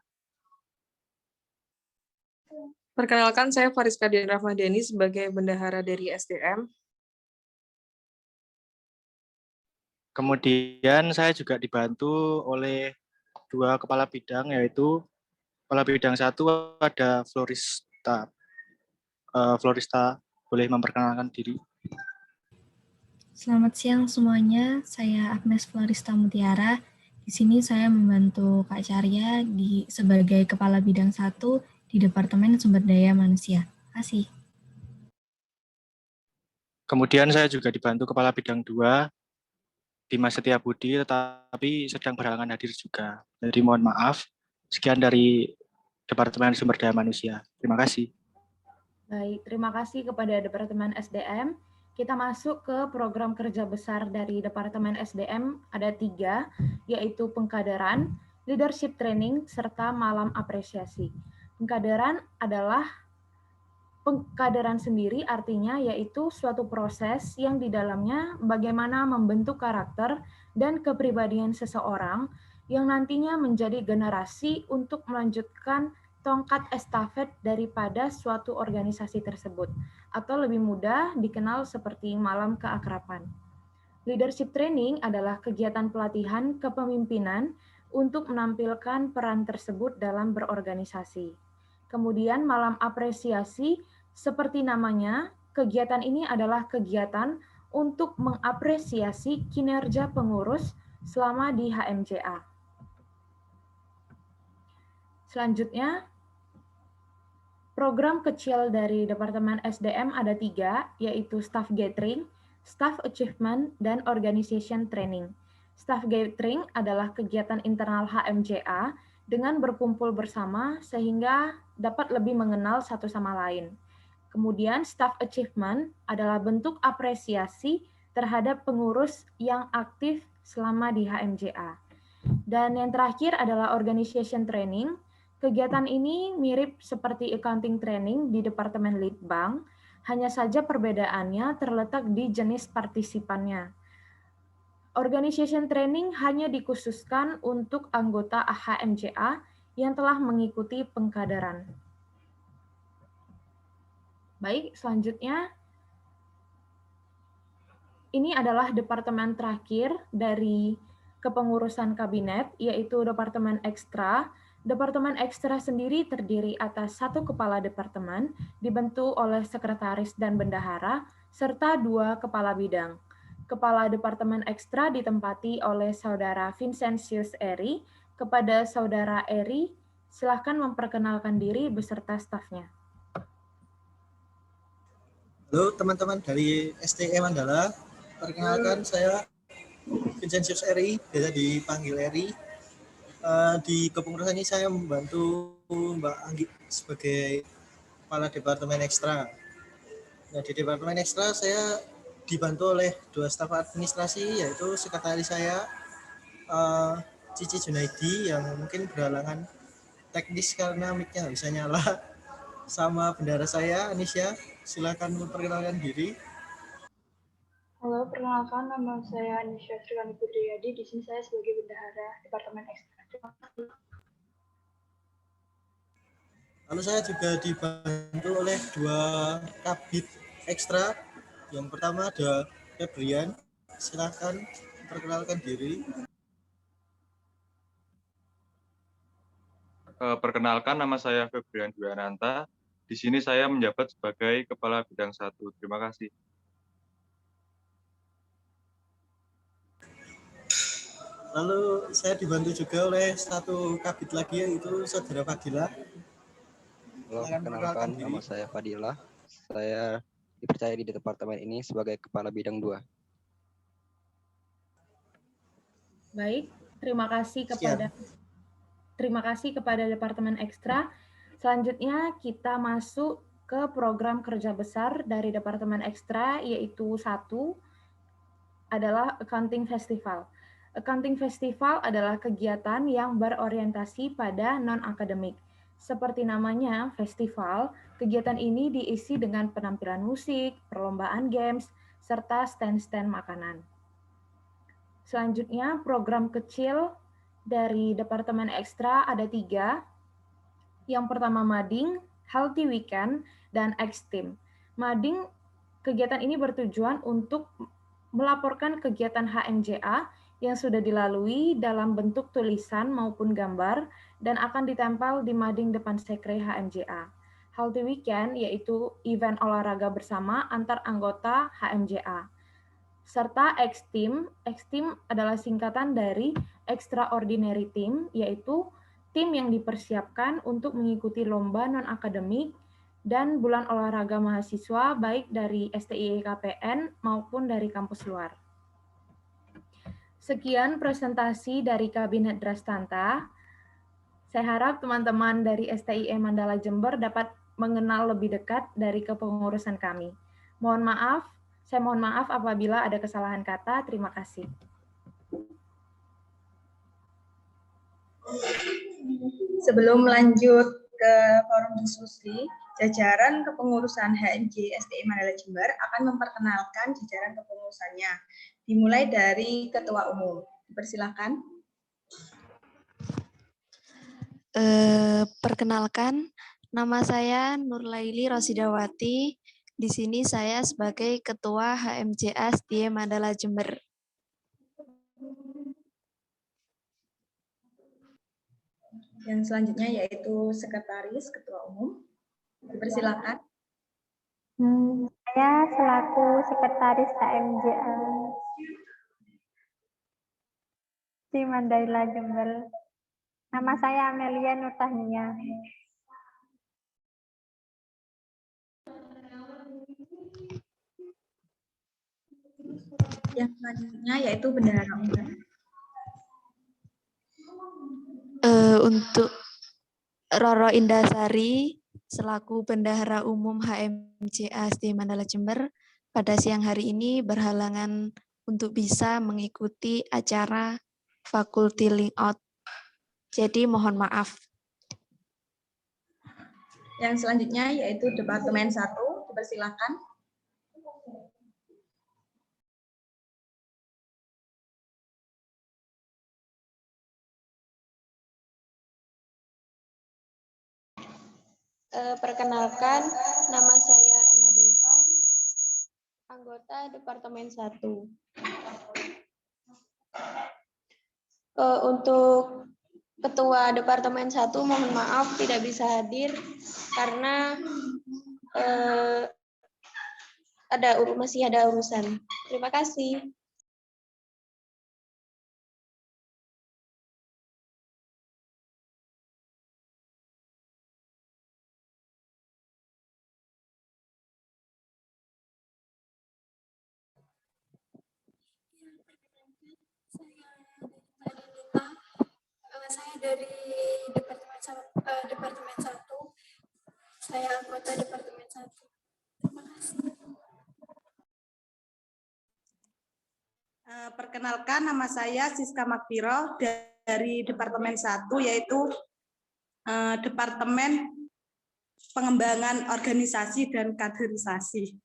Perkenalkan, saya Fariska Dian Rahmadani sebagai bendahara dari SDM. Kemudian saya juga dibantu oleh 2 kepala bidang, yaitu kepala bidang 1 ada Florista. Florista, boleh memperkenalkan diri. Selamat siang semuanya, saya Agnes Florista Mutiara. Di sini saya membantu Kak Carya sebagai Kepala Bidang 1 di Departemen Sumber Daya Manusia. Terima kasih. Kemudian saya juga dibantu Kepala Bidang 2, Dimas Setiabudi, tetapi sedang berhalangan hadir juga. Jadi mohon maaf. Sekian dari Departemen Sumber Daya Manusia. Terima kasih. Baik, terima kasih kepada Departemen SDM. Kita masuk ke program kerja besar dari Departemen SDM, ada 3, yaitu pengkaderan, leadership training, serta malam apresiasi. Pengkaderan sendiri artinya yaitu suatu proses yang di dalamnya bagaimana membentuk karakter dan kepribadian seseorang yang nantinya menjadi generasi untuk melanjutkan tongkat estafet daripada suatu organisasi tersebut, atau lebih mudah dikenal seperti malam keakraban. Leadership training adalah kegiatan pelatihan kepemimpinan untuk menampilkan peran tersebut dalam berorganisasi. Kemudian malam apresiasi, seperti namanya, kegiatan ini adalah kegiatan untuk mengapresiasi kinerja pengurus selama di HMJA. Selanjutnya, program kecil dari Departemen SDM ada 3, yaitu Staff Gathering, Staff Achievement, dan Organization Training. Staff Gathering adalah kegiatan internal HMJA dengan berkumpul bersama sehingga dapat lebih mengenal satu sama lain. Kemudian Staff Achievement adalah bentuk apresiasi terhadap pengurus yang aktif selama di HMJA. Dan yang terakhir adalah Organization Training. Kegiatan ini mirip seperti accounting training di Departemen Litbang, hanya saja perbedaannya terletak di jenis partisipannya. Organization training hanya dikhususkan untuk anggota HMJA yang telah mengikuti pengkaderan. Baik, selanjutnya ini adalah departemen terakhir dari kepengurusan kabinet, yaitu Departemen Ekstra. Departemen Ekstra sendiri terdiri atas 1 kepala departemen, dibentuk oleh sekretaris dan bendahara, serta 2 kepala bidang. Kepala Departemen Ekstra ditempati oleh Saudara Vincentius Eri. Kepada Saudara Eri, silakan memperkenalkan diri beserta stafnya. Halo teman-teman dari STE Mandala, perkenalkan saya Vincentius Eri, biasa dipanggil Eri. Di kepengurusan ini saya membantu Mbak Anggi sebagai Kepala Departemen Ekstra. Nah, di Departemen Ekstra saya dibantu oleh 2 staf administrasi, yaitu sekretaris saya Cici Junaidi yang mungkin berhalangan teknis karena mic-nya nggak bisa nyala, sama bendahara saya Anisya. Silakan memperkenalkan diri. Halo, perkenalkan nama saya Anisya Sriwani Putriyadi. Di sini saya sebagai bendahara Departemen Ekstra. Terima kasih. Lalu saya juga dibantu oleh 2 kabit ekstra. Yang pertama ada Febrian. Silakan perkenalkan diri. Perkenalkan, nama saya Febrian Dwi-Ananta. Di sini saya menjabat sebagai Kepala Bidang 1. Terima kasih. Lalu saya dibantu juga oleh 1 kabit lagi, yaitu Saudara Fadila. Halo, perkenalkan, nama saya Fadila. Saya dipercaya di departemen ini sebagai Kepala Bidang 2. Baik, terima kasih kepada Departemen Ekstra. Selanjutnya kita masuk ke program kerja besar dari Departemen Ekstra, yaitu 1 adalah Accounting Festival. Accounting Festival adalah kegiatan yang berorientasi pada non-akademik. Seperti namanya, festival, kegiatan ini diisi dengan penampilan musik, perlombaan games, serta stand-stand makanan. Selanjutnya, program kecil dari Departemen Ekstra ada 3. Yang pertama Mading, Healthy Weekend, dan X-Team. Mading, kegiatan ini bertujuan untuk melaporkan kegiatan HMJA yang sudah dilalui dalam bentuk tulisan maupun gambar dan akan ditempel di mading depan sekre HMJA. Healthy Weekend yaitu event olahraga bersama antar anggota HMJA. Serta X-Team adalah singkatan dari Extraordinary Team, yaitu tim yang dipersiapkan untuk mengikuti lomba non-akademik dan bulan olahraga mahasiswa baik dari STIKPN maupun dari kampus luar. Sekian presentasi dari Kabinet Drastanta. Saya harap teman-teman dari STIE Mandala Jember dapat mengenal lebih dekat dari kepengurusan kami. Saya mohon maaf apabila ada kesalahan kata. Terima kasih. Sebelum lanjut ke forum diskusi, jajaran kepengurusan HMJ STI Mandala Jember akan memperkenalkan jajaran kepengurusannya, dimulai dari Ketua Umum. Dipersilakan. Perkenalkan, nama saya Nurlaili Rosidawati. Di sini saya sebagai Ketua HMJA STI Mandala Jember. Yang selanjutnya yaitu Sekretaris Ketua Umum. Dipersilakan. Saya selaku Sekretaris HMJA di Mandala Jember. Nama saya Amelia Nurtahnia. Yang selanjutnya yaitu Bendahara Umum. Untuk Roro Indasari selaku Bendahara Umum HMJA STI Mandala Jember pada siang hari ini berhalangan untuk bisa mengikuti acara faculty link out. Jadi mohon maaf. Yang selanjutnya yaitu Departemen 1, dipersilakan. Perkenalkan, nama saya Anna Deva, anggota Departemen 1. Untuk Ketua Departemen 1 mohon maaf tidak bisa hadir karena masih ada urusan. Terima kasih. Saya dari Departemen 1. Saya anggota Departemen 1. Terima kasih. Perkenalkan, nama saya Siska Makpiro dari Departemen 1, yaitu Departemen Pengembangan Organisasi dan Kaderisasi.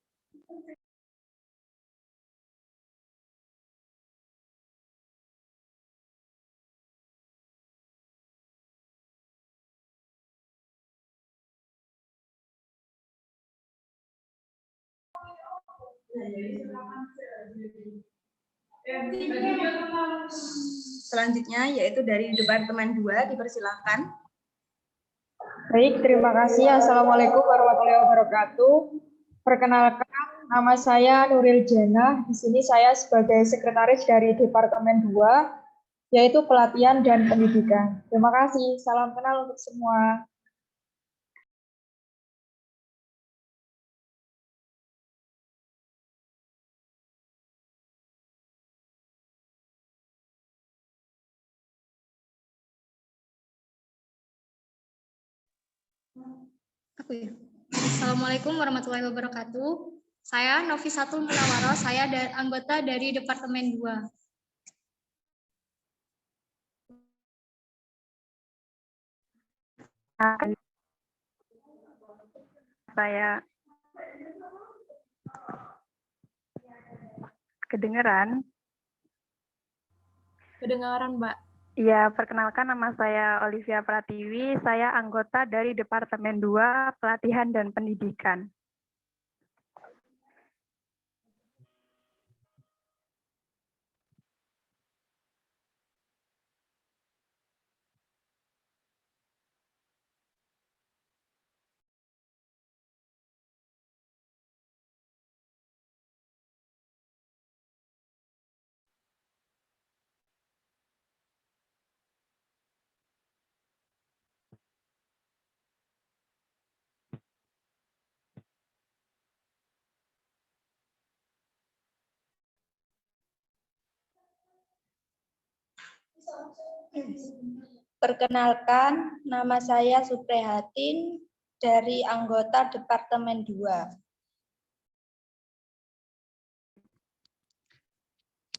Selanjutnya yaitu dari Departemen 2, dipersilakan. Baik, terima kasih. Assalamualaikum warahmatullahi wabarakatuh. Perkenalkan, nama saya Nuril Jana. Di sini saya sebagai sekretaris dari Departemen 2, yaitu Pelatihan dan Pendidikan. Terima kasih. Salam kenal untuk semua. Aku ya. Assalamualaikum warahmatullahi wabarakatuh. Saya Novisatul Munawwaroh, saya anggota dari Departemen 2. Saya kedengeran? Kedengaran, Mbak. Ya, perkenalkan nama saya Olivia Pratiwi, saya anggota dari Departemen 2 Pelatihan dan Pendidikan. Perkenalkan, nama saya Suprihatin dari anggota Departemen 2.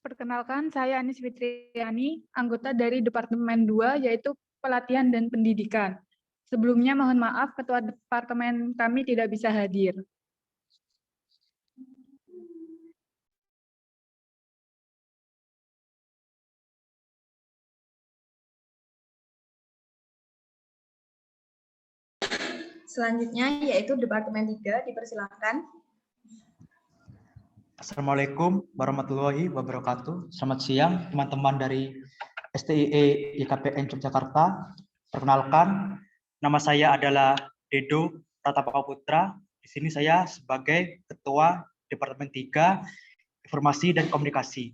Perkenalkan, saya Anis Fitriani, anggota dari Departemen 2, yaitu Pelatihan dan Pendidikan. Sebelumnya mohon maaf, Ketua Departemen kami tidak bisa hadir. Selanjutnya yaitu Departemen 3, dipersilakan. Assalamualaikum warahmatullahi wabarakatuh. Selamat siang teman-teman dari STIE IKPN Yogyakarta. Perkenalkan, nama saya adalah Dedo Pratapa Putra. Di sini saya sebagai Ketua Departemen 3 Informasi dan Komunikasi.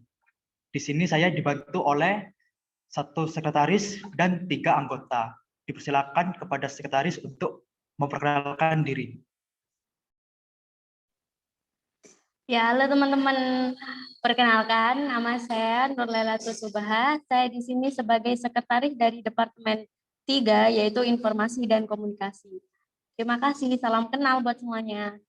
Di sini saya dibantu oleh 1 sekretaris dan 3 anggota. Dipersilakan kepada sekretaris untuk memperkenalkan diri. Ya, halo teman-teman. Perkenalkan, nama saya Nurlailatul Subha. Saya di sini sebagai sekretaris dari Departemen 3, yaitu Informasi dan Komunikasi. Terima kasih, salam kenal buat semuanya.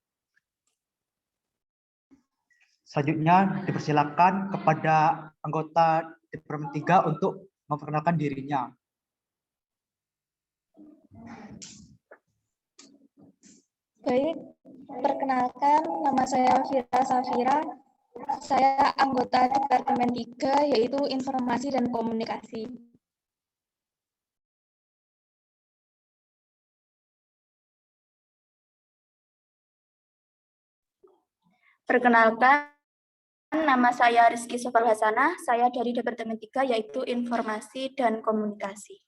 Selanjutnya dipersilakan kepada anggota Departemen 3 untuk memperkenalkan dirinya. Baik, perkenalkan nama saya Fira Safira. Saya anggota Departemen 3 yaitu Informasi dan Komunikasi. Perkenalkan, nama saya Rizky Sofal Hasanah. Saya dari Departemen 3 yaitu Informasi dan Komunikasi.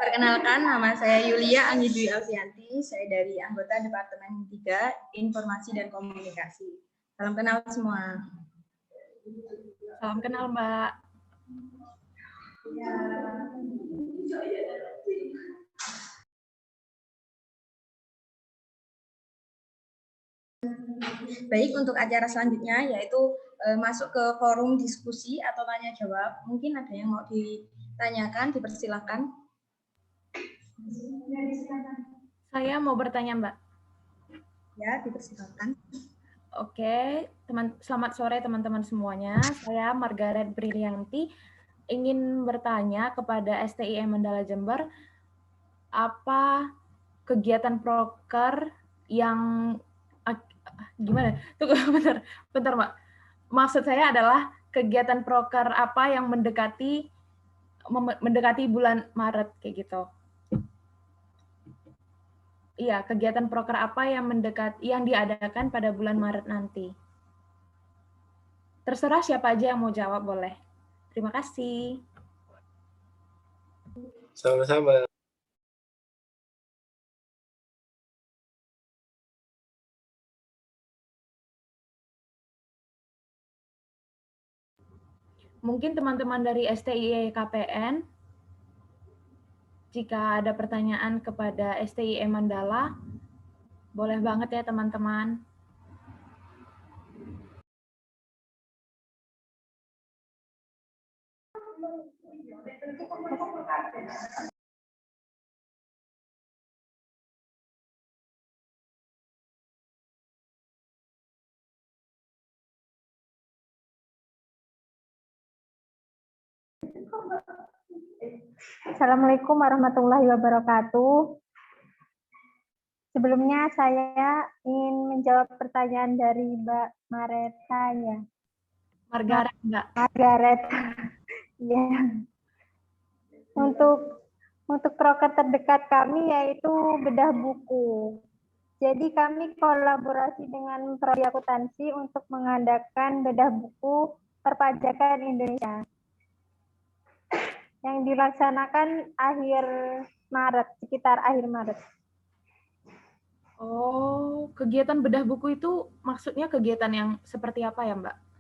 Perkenalkan, nama saya Yulia Anggi Dwi Alfianti. Saya dari anggota Departemen 3, Informasi dan Komunikasi. Salam kenal semua. Salam kenal, Mbak. Baik, untuk acara selanjutnya yaitu masuk ke forum diskusi atau tanya jawab. Mungkin ada yang mau ditanyakan, dipersilakan. Saya mau bertanya, Mbak. Ya, dipersilakan. Oke, selamat sore teman-teman semuanya. Saya Margaret Brilianti ingin bertanya kepada STIE Mandala Jember, apa kegiatan proker yang gimana? Tunggu bentar, Mbak. Maksud saya adalah kegiatan proker apa yang mendekati bulan Maret kayak gitu. Iya, kegiatan proker apa yang diadakan pada bulan Maret nanti. Terserah siapa aja yang mau jawab, boleh. Terima kasih. Sama-sama. Mungkin teman-teman dari STIE KPN, jika ada pertanyaan kepada STIE Mandala, boleh banget ya teman-teman. Assalamualaikum warahmatullahi wabarakatuh. Sebelumnya saya ingin menjawab pertanyaan dari Mbak Mareta ya. Margaret, Mbak. Margaret. Ya. Untuk proker terdekat kami yaitu bedah buku. Jadi kami kolaborasi dengan Prodi Akuntansi untuk mengadakan bedah buku perpajakan Indonesia yang dilaksanakan akhir Maret, sekitar akhir Maret. Oh, kegiatan bedah buku itu maksudnya kegiatan yang seperti apa ya, Mbak?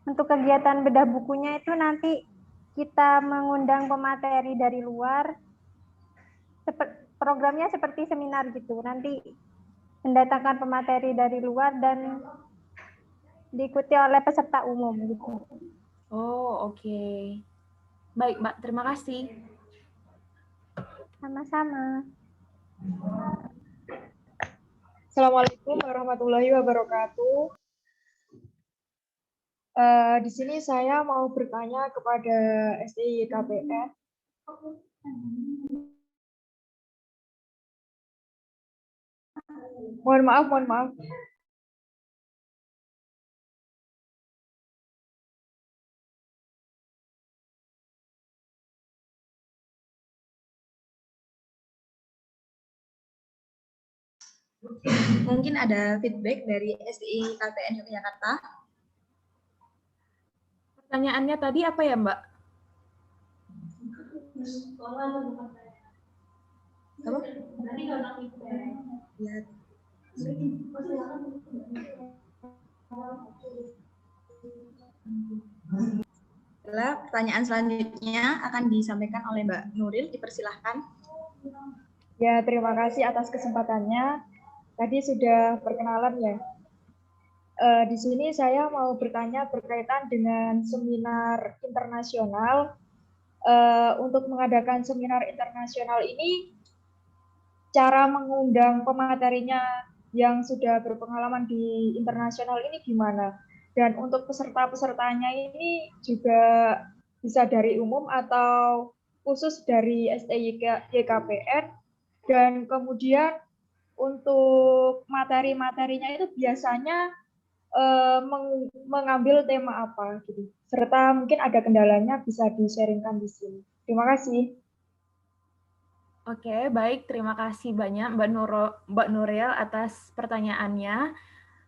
Untuk kegiatan bedah bukunya itu nanti kita mengundang pemateri dari luar. Programnya seperti seminar gitu. Nanti mendatangkan pemateri dari luar dan diikuti oleh peserta umum gitu. Oh, oke. Baik, Mbak. Terima kasih. Sama-sama. Assalamualaikum warahmatullahi wabarakatuh. Di sini saya mau bertanya kepada STI KPN. Mohon maaf. Mungkin ada feedback dari STI KPN Yogyakarta. Pertanyaannya tadi apa ya, Mbak? Apa? Ya. Pertanyaan selanjutnya akan disampaikan oleh Mbak Nuril, dipersilahkan. Ya, terima kasih atas kesempatannya. Tadi sudah perkenalan ya. Di sini saya mau bertanya berkaitan dengan seminar internasional. Untuk mengadakan seminar internasional ini, cara mengundang pematerinya yang sudah berpengalaman di internasional ini gimana? Dan untuk peserta-pesertanya ini juga bisa dari umum atau khusus dari STI YKPN? Dan kemudian untuk materi-materinya itu biasanya mengambil tema apa gitu, serta mungkin ada kendalanya bisa di-sharingkan di sini. Terima kasih. Oke, baik. Terima kasih banyak Mbak Nuril atas pertanyaannya.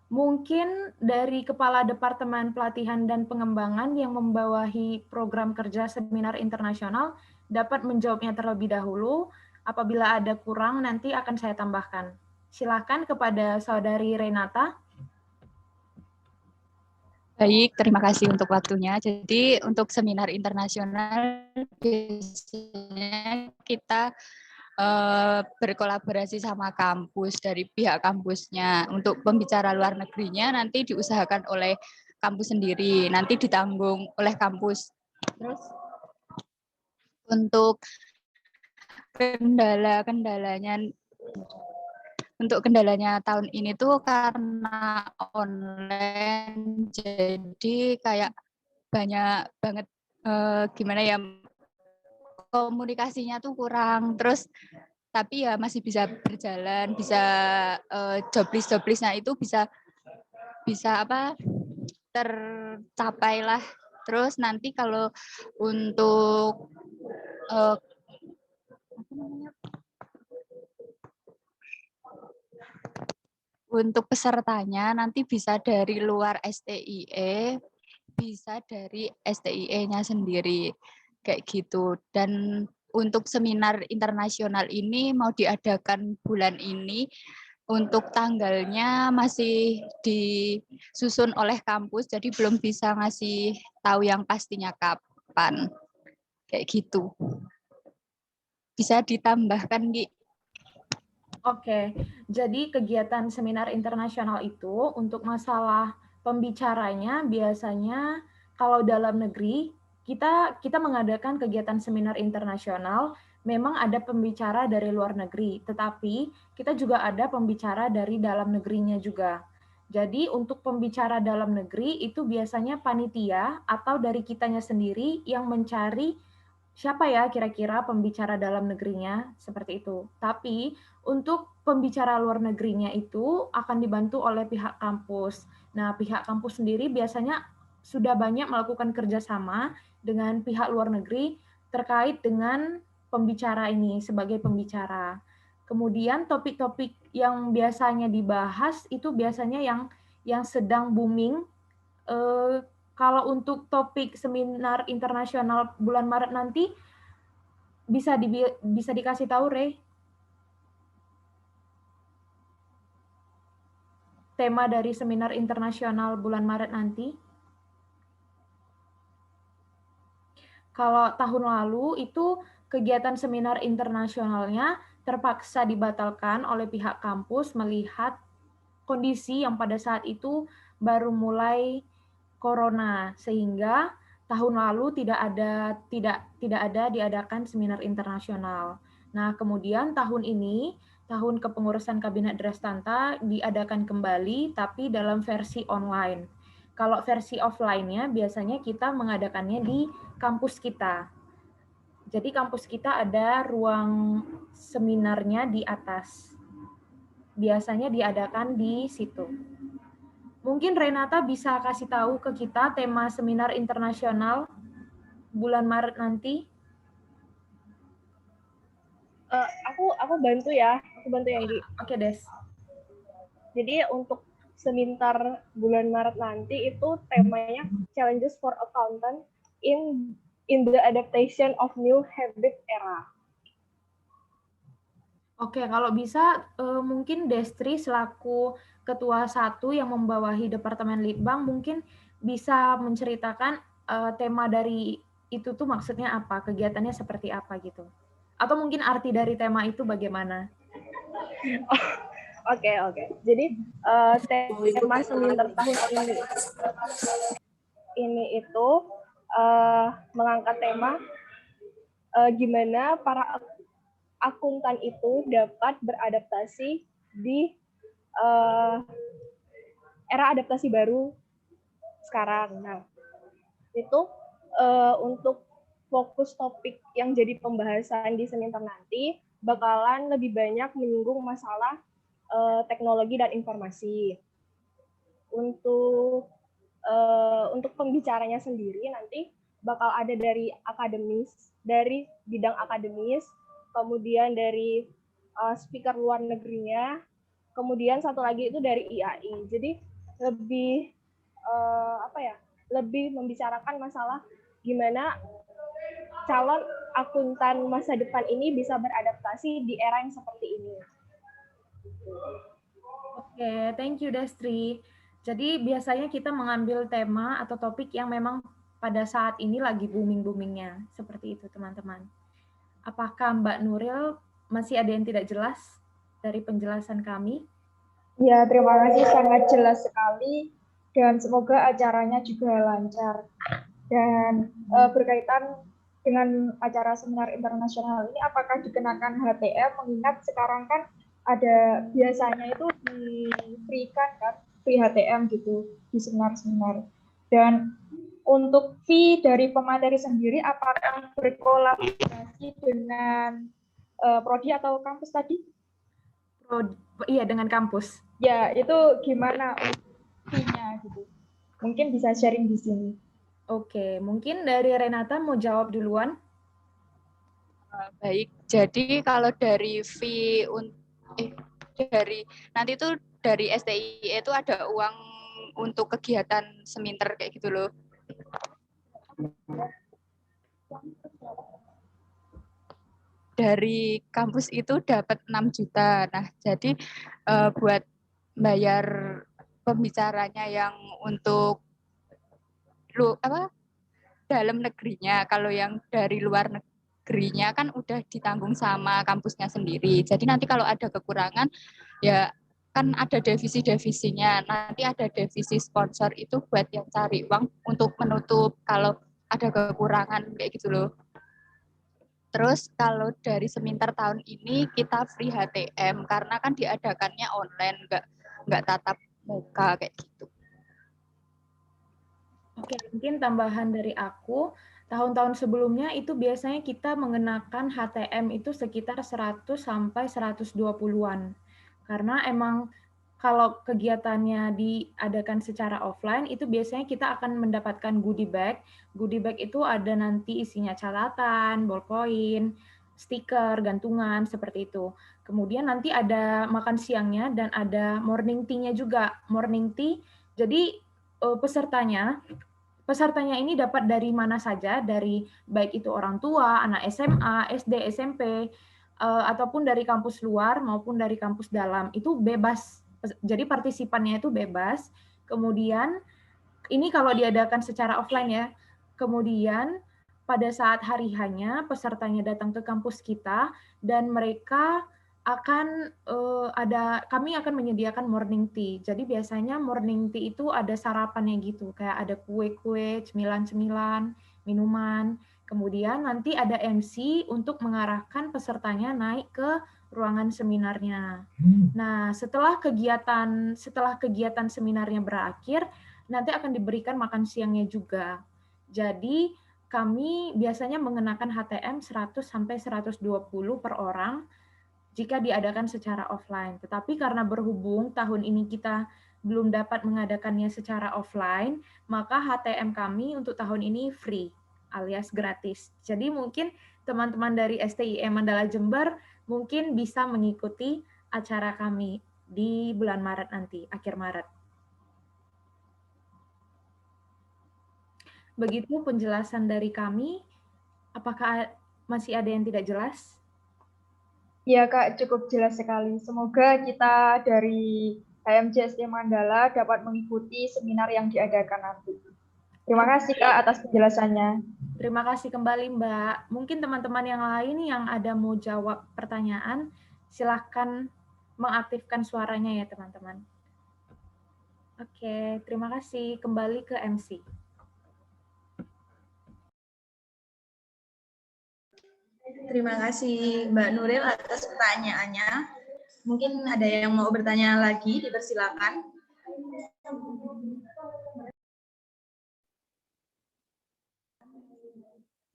Mungkin dari Kepala Departemen Pelatihan dan Pengembangan yang membawahi program kerja seminar internasional dapat menjawabnya terlebih dahulu. Apabila ada kurang, nanti akan saya tambahkan. Silakan kepada Saudari Renata. Baik, terima kasih untuk waktunya. Jadi untuk seminar internasional biasanya kita berkolaborasi sama kampus dari pihak kampusnya. Untuk pembicara luar negerinya nanti diusahakan oleh kampus sendiri, nanti ditanggung oleh kampus. Terus untuk kendalanya tahun ini tuh karena online, jadi kayak banyak banget gimana ya, komunikasinya tuh kurang. Terus tapi ya masih bisa berjalan, bisa joblist-joblistnya itu bisa apa tercapai lah. Terus nanti kalau untuk untuk pesertanya nanti bisa dari luar STIE, bisa dari STIE-nya sendiri, kayak gitu. Dan untuk seminar internasional ini mau diadakan bulan ini, untuk tanggalnya masih disusun oleh kampus, jadi belum bisa ngasih tahu yang pastinya kapan, kayak gitu. Bisa ditambahkan, Gi? Oke, jadi kegiatan seminar internasional itu untuk masalah pembicaranya biasanya kalau dalam negeri kita mengadakan kegiatan seminar internasional, memang ada pembicara dari luar negeri, tetapi kita juga ada pembicara dari dalam negerinya juga. Jadi untuk pembicara dalam negeri itu biasanya panitia atau dari kitanya sendiri yang mencari siapa ya kira-kira pembicara dalam negerinya, seperti itu. Tapi untuk pembicara luar negerinya itu akan dibantu oleh pihak kampus. Nah, pihak kampus sendiri biasanya sudah banyak melakukan kerjasama dengan pihak luar negeri terkait dengan pembicara ini sebagai pembicara. Kemudian topik-topik yang biasanya dibahas itu biasanya yang sedang booming. Kalau untuk topik seminar internasional bulan Maret nanti bisa dikasih tahu, Rey? Tema dari seminar internasional bulan Maret nanti. Kalau tahun lalu itu kegiatan seminar internasionalnya terpaksa dibatalkan oleh pihak kampus melihat kondisi yang pada saat itu baru mulai corona, sehingga tahun lalu tidak ada diadakan seminar internasional. Nah, kemudian tahun ini, tahun kepengurusan Kabinet Dres-Tanta diadakan kembali tapi dalam versi online. Kalau versi offline-nya biasanya kita mengadakannya di kampus kita. Jadi kampus kita ada ruang seminarnya di atas. Biasanya diadakan di situ. Mungkin Renata bisa kasih tahu ke kita tema seminar internasional bulan Maret nanti. Aku bantu ya, Indi. Oke, Des. Jadi untuk seminar bulan Maret nanti itu temanya Challenges for Accountant in the Adaptation of New Habit Era. Oke, kalau bisa mungkin Destri selaku Ketua 1 yang membawahi Departemen Litbang mungkin bisa menceritakan tema dari itu tuh maksudnya apa, kegiatannya seperti apa gitu. Atau mungkin arti dari tema itu bagaimana? Oke. Jadi tema seminar tahun ini itu mengangkat tema gimana para akuntan itu dapat beradaptasi di era adaptasi baru sekarang. Nah, itu untuk fokus topik yang jadi pembahasan di seminar nanti bakalan lebih banyak menyinggung masalah teknologi dan informasi. Untuk pembicaranya sendiri nanti bakal ada dari bidang akademis, kemudian dari speaker luar negerinya, kemudian satu lagi itu dari IAI. Jadi lebih membicarakan masalah gimana calon akuntan masa depan ini bisa beradaptasi di era yang seperti ini. Oke, thank you Destri. Jadi biasanya kita mengambil tema atau topik yang memang pada saat ini lagi booming-boomingnya. Seperti itu teman-teman. Apakah Mbak Nuril masih ada yang tidak jelas dari penjelasan kami? Ya, terima kasih, sangat jelas sekali. Dan semoga acaranya juga lancar. Dan berkaitan dengan acara seminar internasional ini, apakah dikenakan HTM, mengingat sekarang kan ada biasanya itu diberikan kan free HTM gitu di seminar-seminar. Dan untuk fee dari pemateri sendiri, apakah berkolaborasi dengan prodi atau kampus tadi? Iya, dengan kampus. Ya, itu gimana fee-nya gitu? Mungkin bisa sharing di sini. Oke, mungkin dari Renata mau jawab duluan. Baik, jadi kalau dari fee nanti itu dari STIE itu ada uang untuk kegiatan seminar kayak gitu loh. Dari kampus itu dapat 6 juta. Nah, jadi buat bayar pembicaranya yang untuk dalam negerinya, kalau yang dari luar negerinya kan udah ditanggung sama kampusnya sendiri. Jadi nanti kalau ada kekurangan ya kan ada divisi-divisinya. Nanti ada divisi sponsor itu buat yang cari uang untuk menutup kalau ada kekurangan kayak gitu loh. Terus kalau dari Seminter tahun ini kita free HTM karena kan diadakannya online, nggak tatap muka kayak gitu. Oke, mungkin tambahan dari aku, tahun-tahun sebelumnya itu biasanya kita mengenakan HTM itu sekitar 100 sampai 120-an. Karena emang kalau kegiatannya diadakan secara offline, itu biasanya kita akan mendapatkan goodie bag. Goodie bag itu ada nanti isinya catatan, ballpoint, stiker, gantungan, seperti itu. Kemudian nanti ada makan siangnya dan ada morning tea-nya juga. Morning tea, jadi pesertanya ini dapat dari mana saja, dari baik itu orang tua, anak SMA, SD, SMP, ataupun dari kampus luar maupun dari kampus dalam. Itu bebas. Jadi partisipannya itu bebas. Kemudian ini kalau diadakan secara offline ya. Kemudian pada saat hari H-nya pesertanya datang ke kampus kita dan mereka akan kami akan menyediakan morning tea. Jadi biasanya morning tea itu ada sarapannya gitu, kayak ada kue-kue, cemilan-cemilan, minuman. Kemudian nanti ada MC untuk mengarahkan pesertanya naik ke ruangan seminarnya. Nah, setelah kegiatan seminarnya berakhir, nanti akan diberikan makan siangnya juga. Jadi kami biasanya mengenakan HTM 100 sampai 120 per orang jika diadakan secara offline. Tetapi karena berhubung tahun ini kita belum dapat mengadakannya secara offline, maka HTM kami untuk tahun ini free alias gratis. Jadi mungkin teman-teman dari STIM Mandala Jember mungkin bisa mengikuti acara kami di bulan Maret nanti, akhir Maret. Begitu penjelasan dari kami. Apakah masih ada yang tidak jelas? Ya Kak, cukup jelas sekali. Semoga kita dari HMJ STIM Mandala dapat mengikuti seminar yang diadakan nanti. Terima kasih Kak atas penjelasannya. Terima kasih kembali Mbak. Mungkin teman-teman yang lain yang ada mau jawab pertanyaan, silahkan mengaktifkan suaranya ya teman-teman. Oke, terima kasih. Kembali ke MC. Terima kasih Mbak Nuril atas pertanyaannya. Mungkin ada yang mau bertanya lagi, dipersilakan.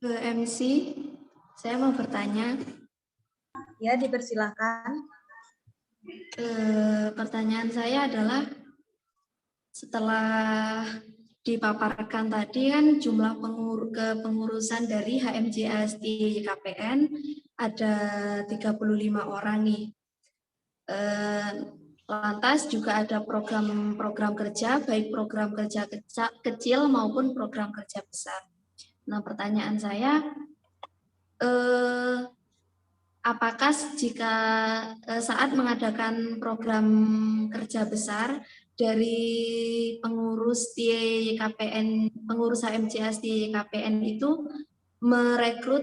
MC, saya mau bertanya. Ya, dipersilakan. Pertanyaan saya adalah, setelah dipaparkan tadi kan jumlah kepengurusan dari HMJAS di KPN ada 35 orang nih. Lantas juga ada program kerja, baik program kerja kecil maupun program kerja besar. Nah, pertanyaan saya, apakah jika saat mengadakan program kerja besar dari pengurus di YKPN, pengurus HMJAS di YKPN itu merekrut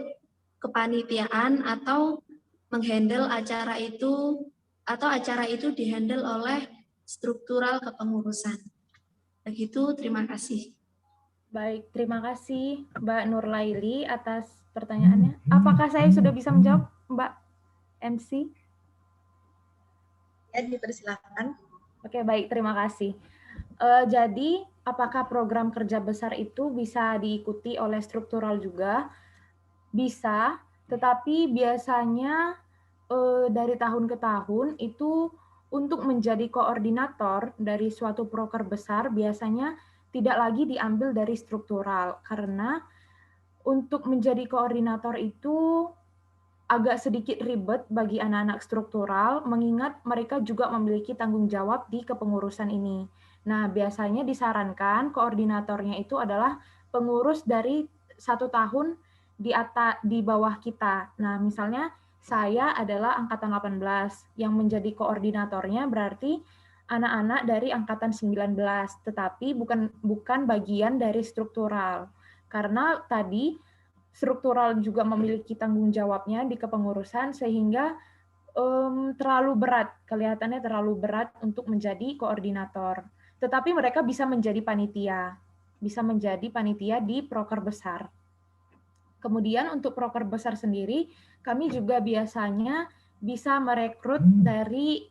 kepanitiaan atau menghandle acara itu, atau acara itu dihandle oleh struktural kepengurusan? Begitu, terima kasih. Baik, terima kasih Mbak Nurlaili atas pertanyaannya. Apakah saya sudah bisa menjawab, Mbak MC? Ya, dipersilakan. Oke, baik, terima kasih. Jadi, apakah program kerja besar itu bisa diikuti oleh struktural juga? Bisa, tetapi biasanya dari tahun ke tahun itu untuk menjadi koordinator dari suatu proker besar biasanya tidak lagi diambil dari struktural, karena untuk menjadi koordinator itu agak sedikit ribet bagi anak-anak struktural, mengingat mereka juga memiliki tanggung jawab di kepengurusan ini. Nah, biasanya disarankan koordinatornya itu adalah pengurus dari 1 tahun di bawah kita. Nah, misalnya saya adalah angkatan 18, yang menjadi koordinatornya berarti anak-anak dari angkatan 19, tetapi bukan bagian dari struktural. Karena tadi struktural juga memiliki tanggung jawabnya di kepengurusan, sehingga terlalu berat, kelihatannya terlalu berat untuk menjadi koordinator. Tetapi mereka bisa menjadi panitia di proker besar. Kemudian untuk proker besar sendiri, kami juga biasanya bisa merekrut dari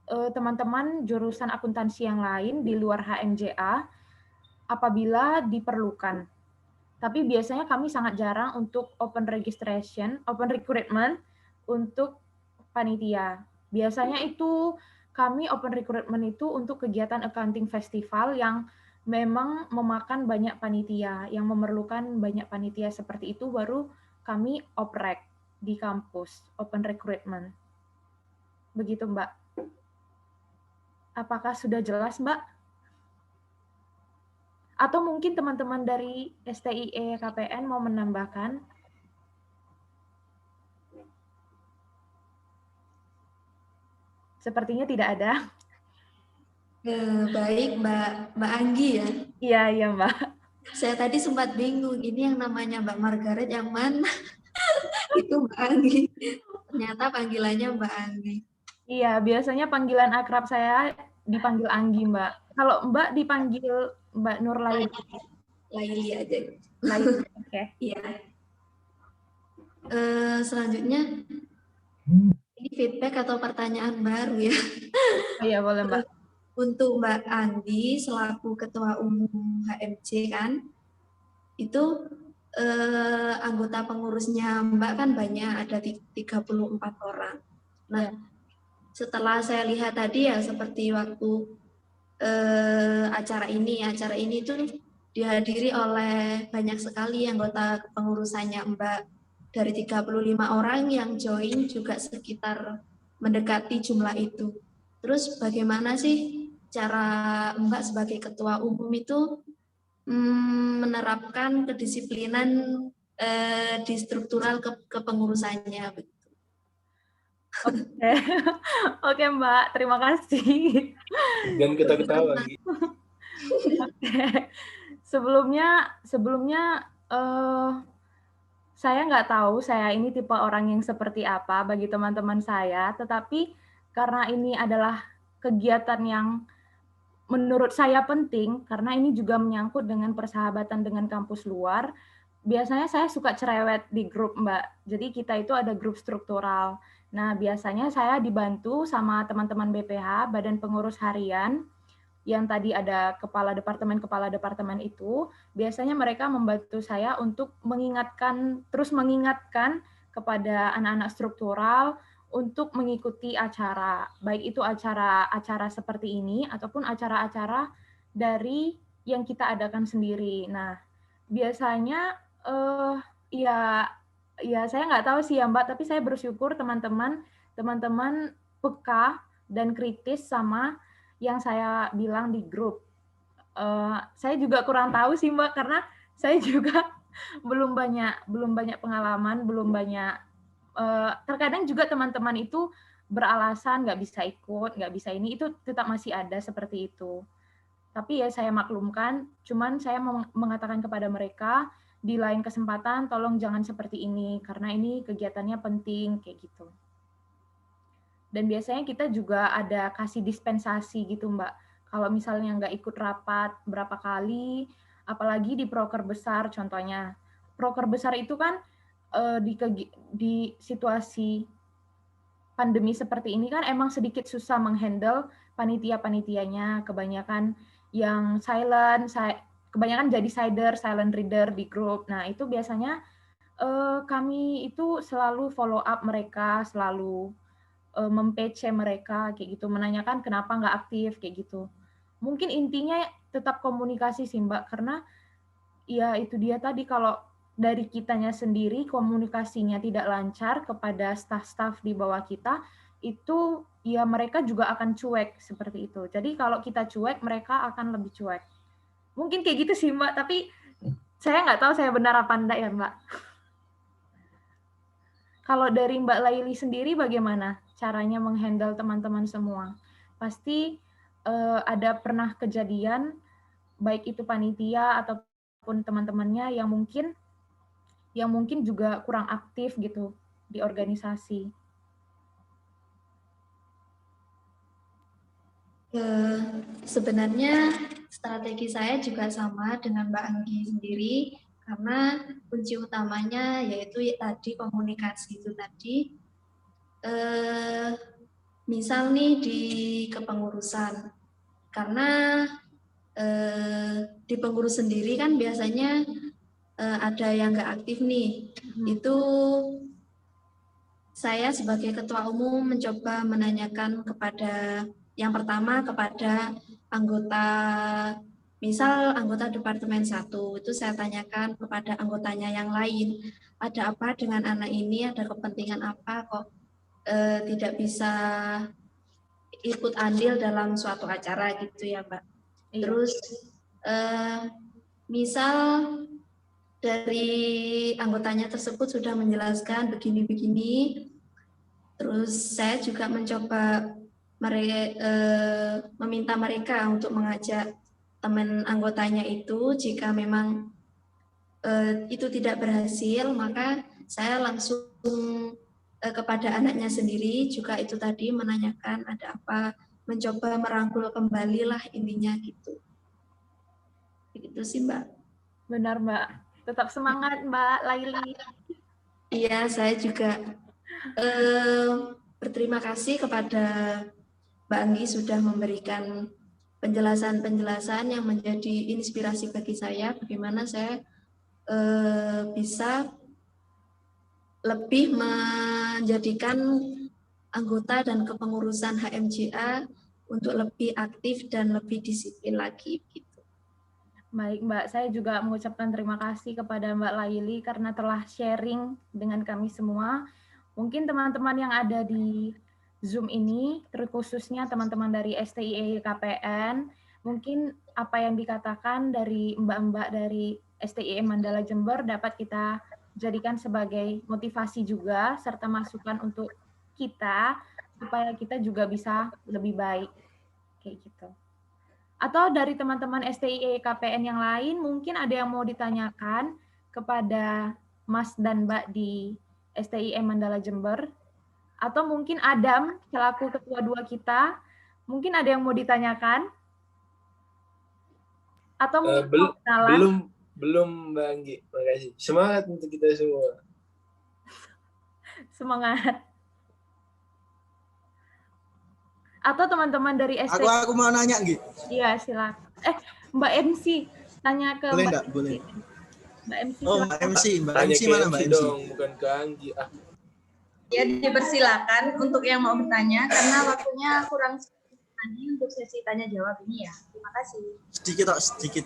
teman-teman jurusan akuntansi yang lain di luar HMJA apabila diperlukan. Tapi biasanya kami sangat jarang untuk open recruitment untuk panitia. Biasanya itu kami open recruitment itu untuk kegiatan accounting festival yang memang memakan banyak panitia, yang memerlukan banyak panitia seperti itu, baru kami oprek di kampus, open recruitment. Begitu, Mbak. Apakah sudah jelas, Mbak? Atau mungkin teman-teman dari STIE KPN mau menambahkan? Sepertinya tidak ada. Baik, Mbak Anggi ya. Iya, Mbak. Saya tadi sempat bingung, ini yang namanya Mbak Margaret yang mana? Itu Mbak Anggi. Ternyata panggilannya Mbak Anggi. Iya, biasanya panggilan akrab saya dipanggil Anggi, Mbak. Kalau Mbak dipanggil Mbak Nur Laili. Laili aja. Laili, oke. Iya. Selanjutnya, ini feedback atau pertanyaan baru ya? Oh iya, boleh Mbak. Untuk Mbak Anggi selaku Ketua Umum HMJ kan, itu anggota pengurusnya Mbak kan banyak, ada 34 orang. Nah, setelah saya lihat tadi ya seperti waktu acara ini tuh dihadiri oleh banyak sekali anggota pengurusannya Mbak. Dari 35 orang yang join juga sekitar mendekati jumlah itu. Terus bagaimana sih cara Mbak sebagai ketua umum itu menerapkan kedisiplinan di struktural kepengurusannya? Oke Mbak, terima kasih. Dan ketawa lagi. Sebelumnya saya nggak tahu saya ini tipe orang yang seperti apa bagi teman-teman saya, tetapi karena ini adalah kegiatan yang menurut saya penting, karena ini juga menyangkut dengan persahabatan dengan kampus luar, biasanya saya suka cerewet di grup, Mbak. Jadi kita itu ada grup struktural. Nah, biasanya saya dibantu sama teman-teman BPH, Badan Pengurus Harian, yang tadi ada kepala departemen itu, biasanya mereka membantu saya untuk terus mengingatkan kepada anak-anak struktural untuk mengikuti acara, baik itu acara-acara seperti ini ataupun acara-acara dari yang kita adakan sendiri. Nah, biasanya ya saya nggak tahu sih ya Mbak, tapi saya bersyukur teman-teman peka dan kritis sama yang saya bilang di grup. Saya juga kurang tahu sih Mbak, karena saya juga belum banyak pengalaman, belum banyak. Terkadang juga teman-teman itu beralasan nggak bisa ikut, nggak bisa ini, itu tetap masih ada seperti itu. Tapi ya saya maklumkan, cuman saya mengatakan kepada mereka, di lain kesempatan tolong jangan seperti ini, karena ini kegiatannya penting, kayak gitu. Dan biasanya kita juga ada kasih dispensasi gitu Mbak. Kalau misalnya nggak ikut rapat berapa kali, apalagi di proker besar contohnya. Proker besar itu kan di situasi pandemi seperti ini kan emang sedikit susah menghandle panitia-panitianya, kebanyakan yang kebanyakan jadi silent reader di grup. Nah itu biasanya kami itu selalu follow up mereka, selalu mem-PC mereka kayak gitu, menanyakan kenapa nggak aktif kayak gitu. Mungkin intinya tetap komunikasi sih Mbak, karena ya itu dia tadi, kalau dari kitanya sendiri komunikasinya tidak lancar kepada staf-staf di bawah kita, itu ya mereka juga akan cuek seperti itu. Jadi kalau kita cuek, mereka akan lebih cuek. Mungkin kayak gitu sih Mbak, tapi saya nggak tahu saya benar apa enggak ya Mbak. Kalau dari Mbak Laili sendiri bagaimana caranya menghandle teman-teman semua? Pasti ada pernah kejadian, baik itu panitia ataupun teman-temannya yang mungkin juga kurang aktif gitu di organisasi. Sebenarnya strategi saya juga sama dengan Mbak Anggi sendiri, karena kunci utamanya yaitu tadi komunikasi itu tadi. Misal nih di kepengurusan, karena di pengurus sendiri kan biasanya ada yang nggak aktif nih, itu saya sebagai ketua umum mencoba menanyakan kepada yang pertama kepada anggota, misal anggota Departemen 1, itu saya tanyakan kepada anggotanya yang lain, ada apa dengan anak ini, ada kepentingan apa kok tidak bisa ikut andil dalam suatu acara gitu ya Mbak. Terus misal dari anggotanya tersebut sudah menjelaskan begini-begini, terus saya juga mencoba meminta mereka untuk mengajak teman anggotanya itu, jika memang itu tidak berhasil, maka saya langsung kepada anaknya sendiri juga itu tadi menanyakan ada apa, mencoba merangkul kembali lah intinya gitu. Begitu sih Mbak. Benar Mbak. Tetap semangat Mbak Laili. Iya, saya juga berterima kasih kepada Mbak Anggi sudah memberikan penjelasan-penjelasan yang menjadi inspirasi bagi saya, bagaimana saya bisa lebih menjadikan anggota dan kepengurusan HMJA untuk lebih aktif dan lebih disiplin lagi. Gitu. Baik Mbak, saya juga mengucapkan terima kasih kepada Mbak Laili karena telah sharing dengan kami semua. Mungkin teman-teman yang ada di Zoom ini, terkhususnya teman-teman dari STIE KPN, mungkin apa yang dikatakan dari mbak-mbak dari STIE Mandala Jember dapat kita jadikan sebagai motivasi juga, serta masukan untuk kita, supaya kita juga bisa lebih baik. Kayak gitu. Atau dari teman-teman STIE KPN yang lain, mungkin ada yang mau ditanyakan kepada Mas dan Mbak di STIE Mandala Jember. Atau mungkin Adam, selaku ketua 2 kita, mungkin ada yang mau ditanyakan? Atau mungkin mau kenalan? Belum Mbak Anggi, makasih. Semangat untuk kita semua. Semangat. Atau teman-teman dari STIE. Aku mau nanya, Anggi. Iya, silakan. Mbak MC, tanya ke boleh Mbak enggak? Boleh. Mbak MC. Oh, Mbak MC. Mbak MC mana Mbak MC? Dong, bukan ke Anggi. Ya, dipersilakan untuk yang mau bertanya, karena waktunya kurang tadi untuk sesi tanya jawab ini ya. Terima kasih. Sedikit.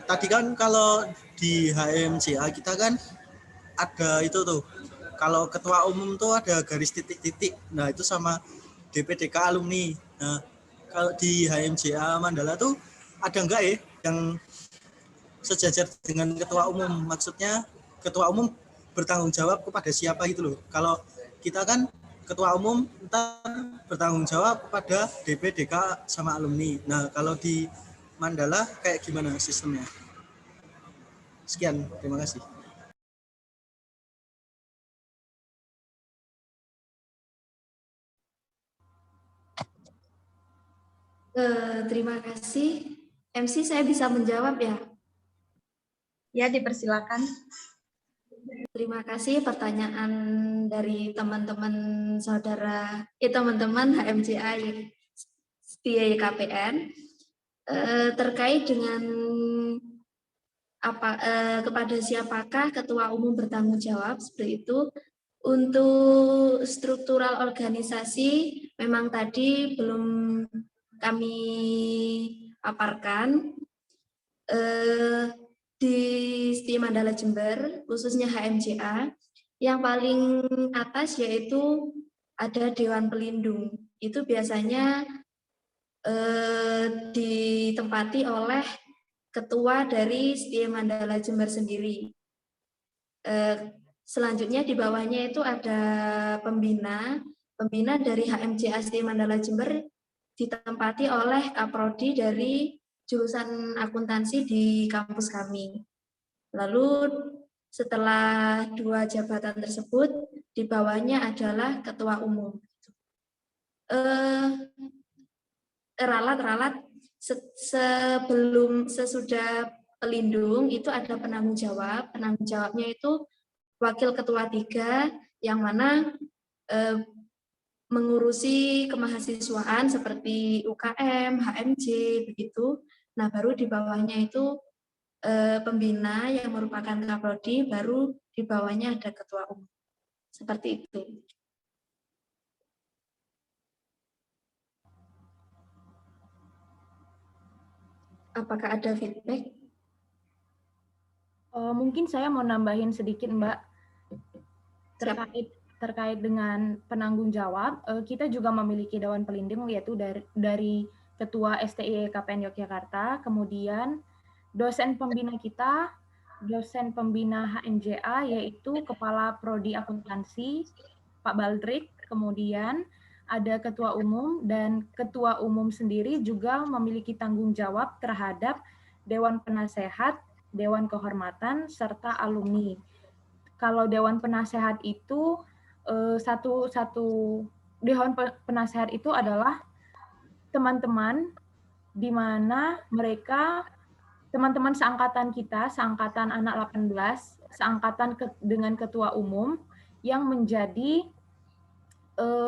Tadi kan kalau di HMJA kita kan ada itu tuh, kalau ketua umum tuh ada garis titik-titik, nah itu sama DPDK alumni. Nah kalau di HMJA Mandala tuh ada enggak ya yang sejajar dengan ketua umum, maksudnya ketua umum bertanggung jawab kepada siapa gitu loh. Kalau kita kan ketua umum ntar bertanggung jawab kepada DPDK sama alumni. Nah kalau di Mandala kayak gimana sistemnya? Sekian, terima kasih. Terima kasih. MC, saya bisa menjawab ya? Ya, dipersilakan. Terima kasih pertanyaan dari teman-teman saudara, teman-teman HMJA STIE KPN terkait dengan kepada siapakah ketua umum bertanggung jawab seperti itu. Untuk struktural organisasi memang tadi belum kami paparkan. Di STIE Mandala Jember, khususnya HMJA, yang paling atas yaitu ada Dewan Pelindung. Itu biasanya ditempati oleh ketua dari STIE Mandala Jember sendiri. Selanjutnya di bawahnya itu ada pembina dari HMJA STIE Mandala Jember ditempati oleh kaprodi dari jurusan akuntansi di kampus kami. Lalu setelah 2 jabatan tersebut, di bawahnya adalah ketua umum. ralat sesudah pelindung itu ada penanggung jawab. Penanggung jawabnya itu wakil ketua 3 yang mana mengurusi kemahasiswaan seperti UKM, HMJ begitu. Nah, baru di bawahnya itu pembina yang merupakan Kaprodi, baru di bawahnya ada ketua umum. Seperti itu. Apakah ada feedback? Mungkin saya mau nambahin sedikit, Mbak, terkait dengan penanggung jawab. Kita juga memiliki Dewan Pelindung, yaitu dari Ketua STI KPN Yogyakarta, kemudian dosen pembina kita, dosen pembina HMJA, yaitu Kepala Prodi Akuntansi, Pak Baldrik, kemudian ada Ketua Umum, dan Ketua Umum sendiri juga memiliki tanggung jawab terhadap Dewan Penasehat, Dewan Kehormatan, serta alumni. Kalau Dewan Penasehat itu, Dewan Penasehat itu adalah teman-teman di mana mereka, teman-teman seangkatan kita, seangkatan anak 18, seangkatan dengan Ketua Umum, yang menjadi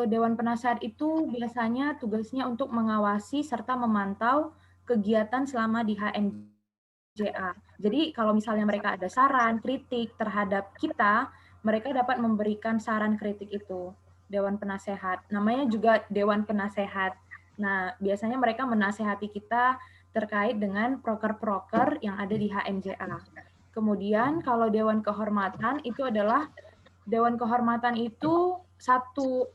Dewan Penasehat itu biasanya tugasnya untuk mengawasi serta memantau kegiatan selama di HMJA. Jadi kalau misalnya mereka ada saran, kritik terhadap kita, mereka dapat memberikan saran kritik itu. Dewan Penasehat. Namanya juga Dewan Penasehat. Nah, biasanya mereka menasehati kita terkait dengan proker-proker yang ada di HMJA. Kemudian kalau Dewan Kehormatan itu adalah Dewan Kehormatan itu satu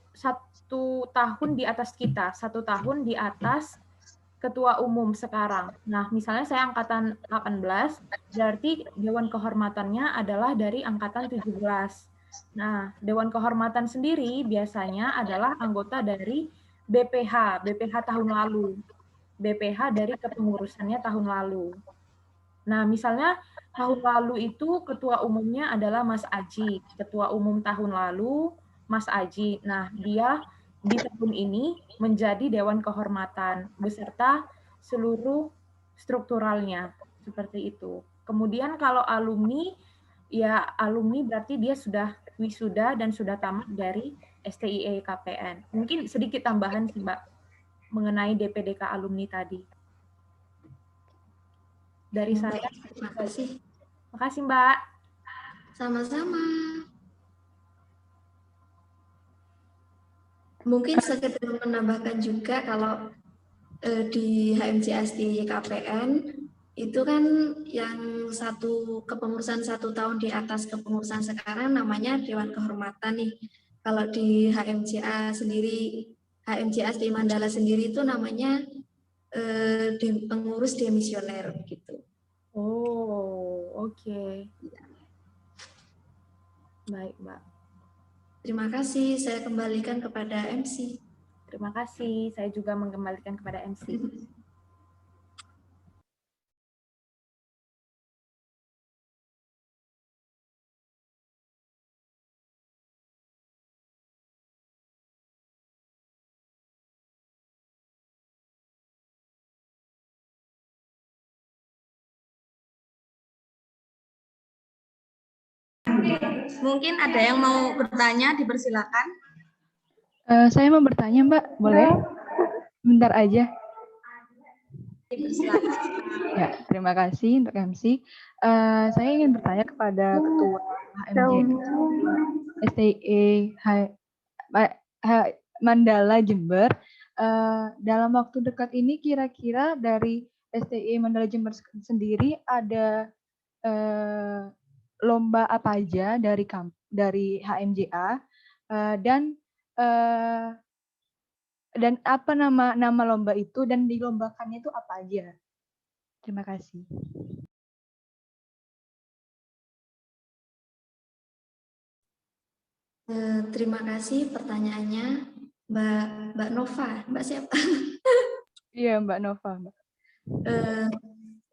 tahun di atas kita, 1 tahun di atas Ketua Umum sekarang. Nah, misalnya saya angkatan 18, berarti Dewan Kehormatannya adalah dari angkatan 17. Nah, Dewan Kehormatan sendiri biasanya adalah anggota dari BPH tahun lalu. BPH dari kepengurusannya tahun lalu. Nah, misalnya tahun lalu itu ketua umumnya adalah Mas Aji, ketua umum tahun lalu Mas Aji. Nah, dia di tahun ini menjadi Dewan Kehormatan beserta seluruh strukturalnya, seperti itu. Kemudian kalau alumni, ya alumni berarti dia sudah wisuda dan sudah tamat dari STIE KPN. Mungkin sedikit tambahan sih, Mbak, mengenai DPDK alumni tadi. Dari saya. Terima kasih. Makasih, Mbak. Sama-sama. Mungkin sekedar menambahkan juga kalau di HMJST KPN itu kan yang kepengurusan 1 tahun di atas kepengurusan sekarang namanya Dewan Kehormatan nih. Kalau di HMJA sendiri, HMJST Mandala sendiri itu namanya pengurus demisioner gitu. Oh, oke. Baik, Mbak. Terima kasih, saya kembalikan kepada MC. Terima kasih, saya juga mengembalikan kepada MC. Mungkin ada yang mau bertanya, dipersilakan. Saya mau bertanya, Mbak, boleh? Bentar aja. Ya, terima kasih untuk MC. Saya ingin bertanya kepada Ketua HMJ STIE Mandala Jember. Dalam waktu dekat ini kira-kira dari STIE Mandala Jember sendiri ada lomba apa aja dari HMJA dan apa nama lomba itu dan dilombakannya itu apa aja? Terima kasih. Terima kasih pertanyaannya, Mbak Nova. Mbak siapa? Iya, Mbak Nova. Mbak.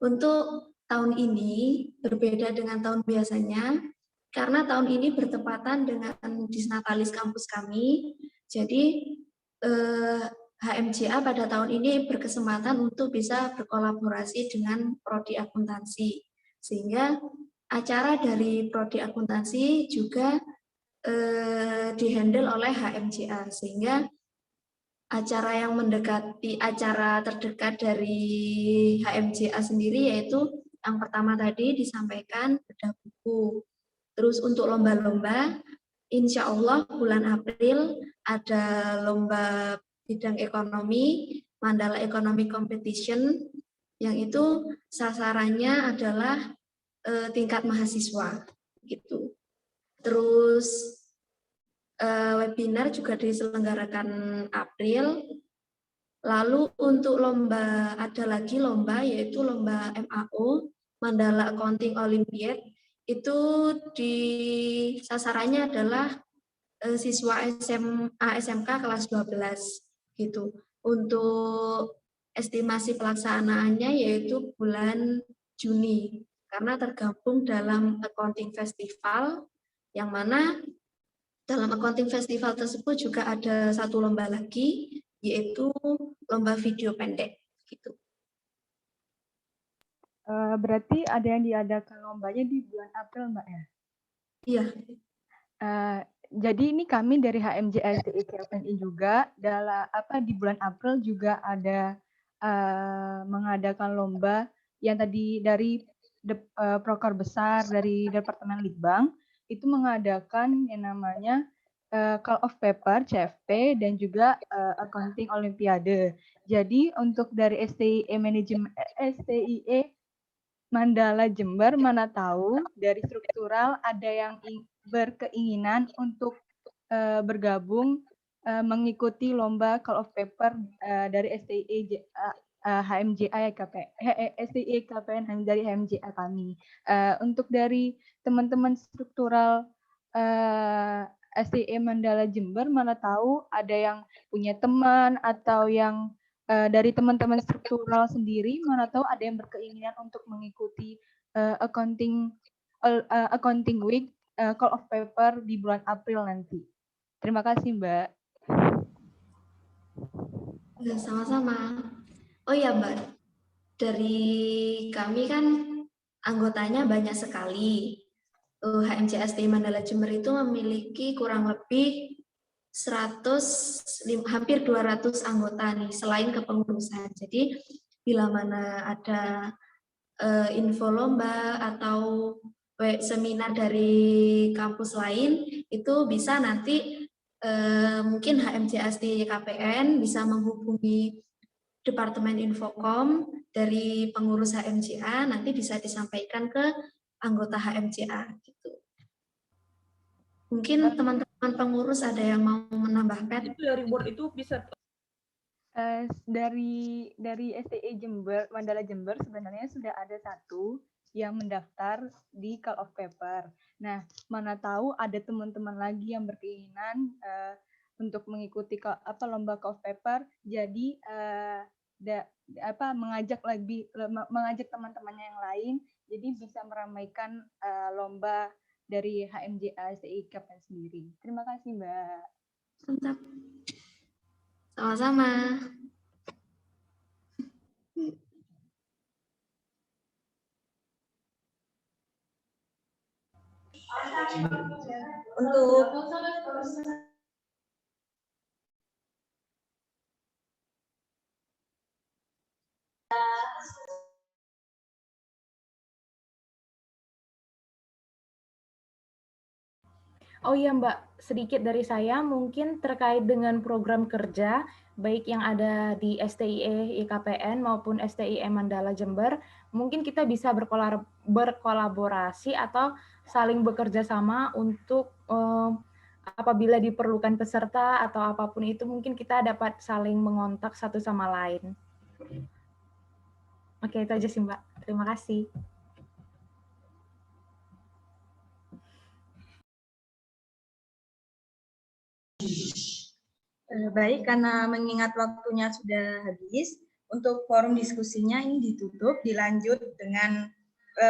Untuk tahun ini berbeda dengan tahun biasanya, karena tahun ini bertepatan dengan Disnatalis kampus kami, jadi HMJA pada tahun ini berkesempatan untuk bisa berkolaborasi dengan Prodi Akuntansi, sehingga acara dari Prodi Akuntansi juga dihandle oleh HMJA, sehingga acara yang mendekati acara terdekat dari HMJA sendiri yaitu yang pertama tadi disampaikan bedah buku. Terus untuk lomba-lomba, insya Allah bulan April ada lomba bidang ekonomi, Mandala Economic Competition, yang itu sasarannya adalah tingkat mahasiswa gitu. Terus webinar juga diselenggarakan April. Lalu untuk lomba, ada lagi lomba yaitu lomba MAO, Mandala Accounting Olympiad, itu di sasarannya adalah siswa SMA SMK kelas 12 gitu. Untuk estimasi pelaksanaannya yaitu bulan Juni, karena tergabung dalam accounting festival, yang mana dalam accounting festival tersebut juga ada satu lomba lagi, yaitu lomba video pendek gitu. Berarti ada yang diadakan lombanya di bulan April, Mbak ya? Iya. Jadi ini kami dari HMJA STI KPNI juga di bulan April juga ada mengadakan lomba yang tadi dari proker besar dari Departemen Litbang itu mengadakan yang namanya Call of Paper CFP dan juga Accounting Olimpiade. Jadi untuk dari STIE Mandala Jember, mana tahu dari struktural ada yang berkeinginan untuk bergabung mengikuti lomba Call of Paper dari STIE HMJA STI KPN dari HMJA kami. Untuk dari teman-teman struktural STI Mandala Jember, mana tahu ada yang punya teman atau yang dari teman-teman struktural sendiri, mana tahu ada yang berkeinginan untuk mengikuti accounting week Call of Paper di bulan April nanti. Terima kasih, Mbak. Sama-sama. Oh ya, Mbak, dari kami kan anggotanya banyak sekali. HMJA STI Mandala Jember itu memiliki kurang lebih hampir 200 anggota nih, selain kepengurusan. Jadi bila mana ada info lomba atau seminar dari kampus lain, itu bisa nanti mungkin HMJA STI KPN bisa menghubungi Departemen Infokom dari pengurus HMJA, nanti bisa disampaikan ke anggota HMJA gitu. Mungkin teman-teman pengurus ada yang mau menambahkan? Itu dari board itu bisa dari STI Jember, Mandala Jember sebenarnya sudah ada satu yang mendaftar di Call of Paper. Nah, mana tahu ada teman-teman lagi yang berkeinginan untuk mengikuti lomba Call of Paper. Jadi mengajak teman-temannya yang lain, jadi bisa meramaikan lomba dari HMJA STI KPN sendiri. Terima kasih, Mbak. Mantap. Sama-sama. Untuk Oh iya Mbak, sedikit dari saya mungkin terkait dengan program kerja, baik yang ada di STIE IKPN maupun STIE Mandala Jember, mungkin kita bisa berkolaborasi atau saling bekerja sama untuk apabila diperlukan peserta atau apapun itu, mungkin kita dapat saling mengontak satu sama lain. Oke, itu aja sih Mbak. Terima kasih. Baik, karena mengingat waktunya sudah habis, untuk forum diskusinya ini ditutup, dilanjut dengan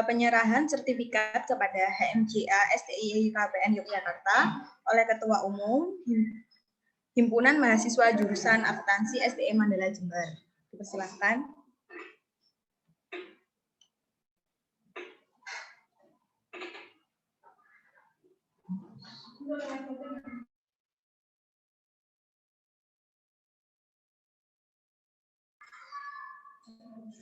penyerahan sertifikat kepada HMJA STI KPN Yogyakarta oleh Ketua Umum Himpunan Mahasiswa Jurusan Akuntansi STI Mandala Jember. Dipersilahkan.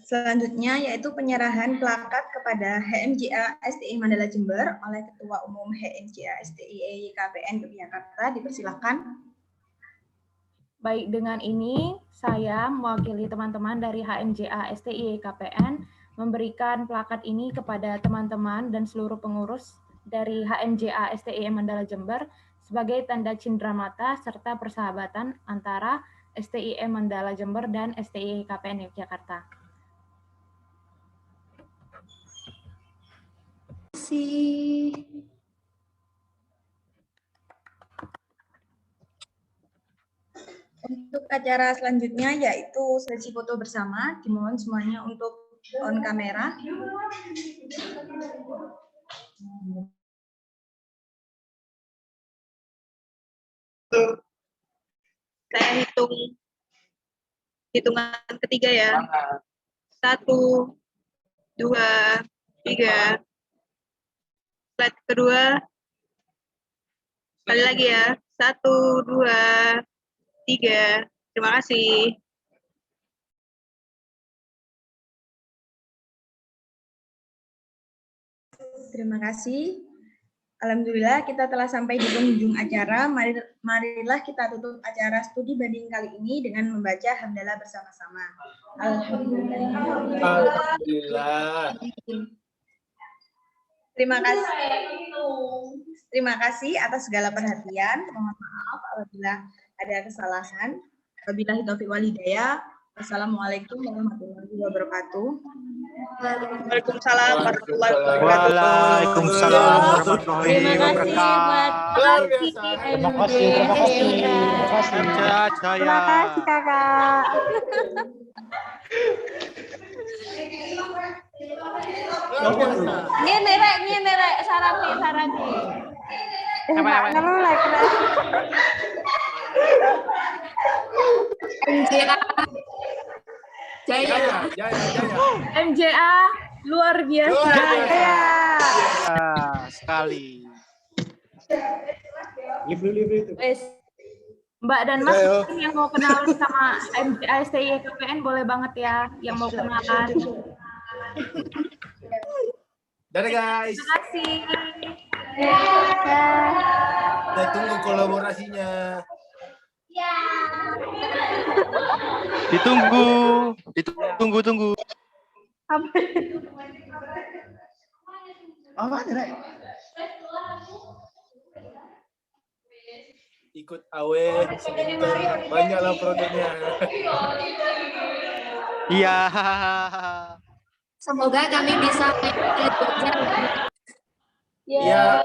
Selanjutnya yaitu penyerahan plakat kepada HMJA STI Mandala Jember oleh Ketua Umum HMJA STI YKPN Yogyakarta. Dipersilahkan. Baik, dengan ini saya mewakili teman-teman dari HMJA STI YKPN memberikan plakat ini kepada teman-teman dan seluruh pengurus dari HMJA STI Mandala Jember sebagai tanda cindramata serta persahabatan antara STI Mandala Jember dan STI YKPN Yogyakarta. Untuk acara selanjutnya yaitu sesi foto bersama, dimohon semuanya untuk on kamera. Saya hitungan ketiga ya. 1, 2, 3. Slide kedua. Sekali lagi ya. 1, 2, 3. Terima kasih. Terima kasih. Alhamdulillah kita telah sampai di penghujung acara. Marilah kita tutup acara studi banding kali ini dengan membaca hamdalah bersama-sama. Alhamdulillah. Terima kasih atas segala perhatian. Mohon maaf apabila ada kesalahan. Wabillahi taufiq wal hidayah. Wassalamualaikum warahmatullahi wabarakatuh. Waalaikumsalam warahmatullahi wabarakatuh. Waalaikumsalam warahmatullahi wabarakatuh. Terima kasih Kakak. Ngene rek, Sarati. Mbak ngelek. MJA Jaya. MJA luar biasa. Sekali. Mbak dan Mas yang mau kenalan sama MJA STI YKPN boleh banget ya yang mau kenalan. Dadah guys. Terima kasih. Saya tunggu kolaborasinya. Ditunggu. Apa nih, Rek? Ikut awe, banyaklah produknya. Iya. Semoga kami bisa Iya.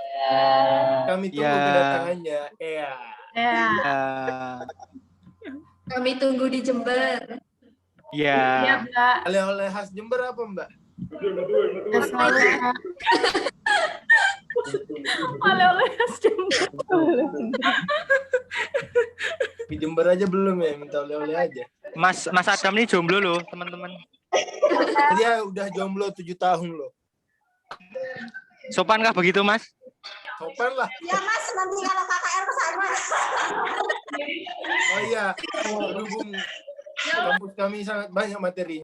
Kami tunggu kedatangannya. Iya. Kami tunggu di Jember. Iya. Oleh-oleh khas Jember apa, Mbak? Oleh-oleh khas Jember. Di Jember aja belum ya, minta oleh-oleh aja. Mas Adam nih jomblo loh, teman-teman. Dia udah jomblo 7 tahun loh. Sopan kah begitu, Mas? Sopan lah. Ya Mas, nanti kalau KKR ke sana. Oh iya, berhubung kampus kami sangat banyak materi.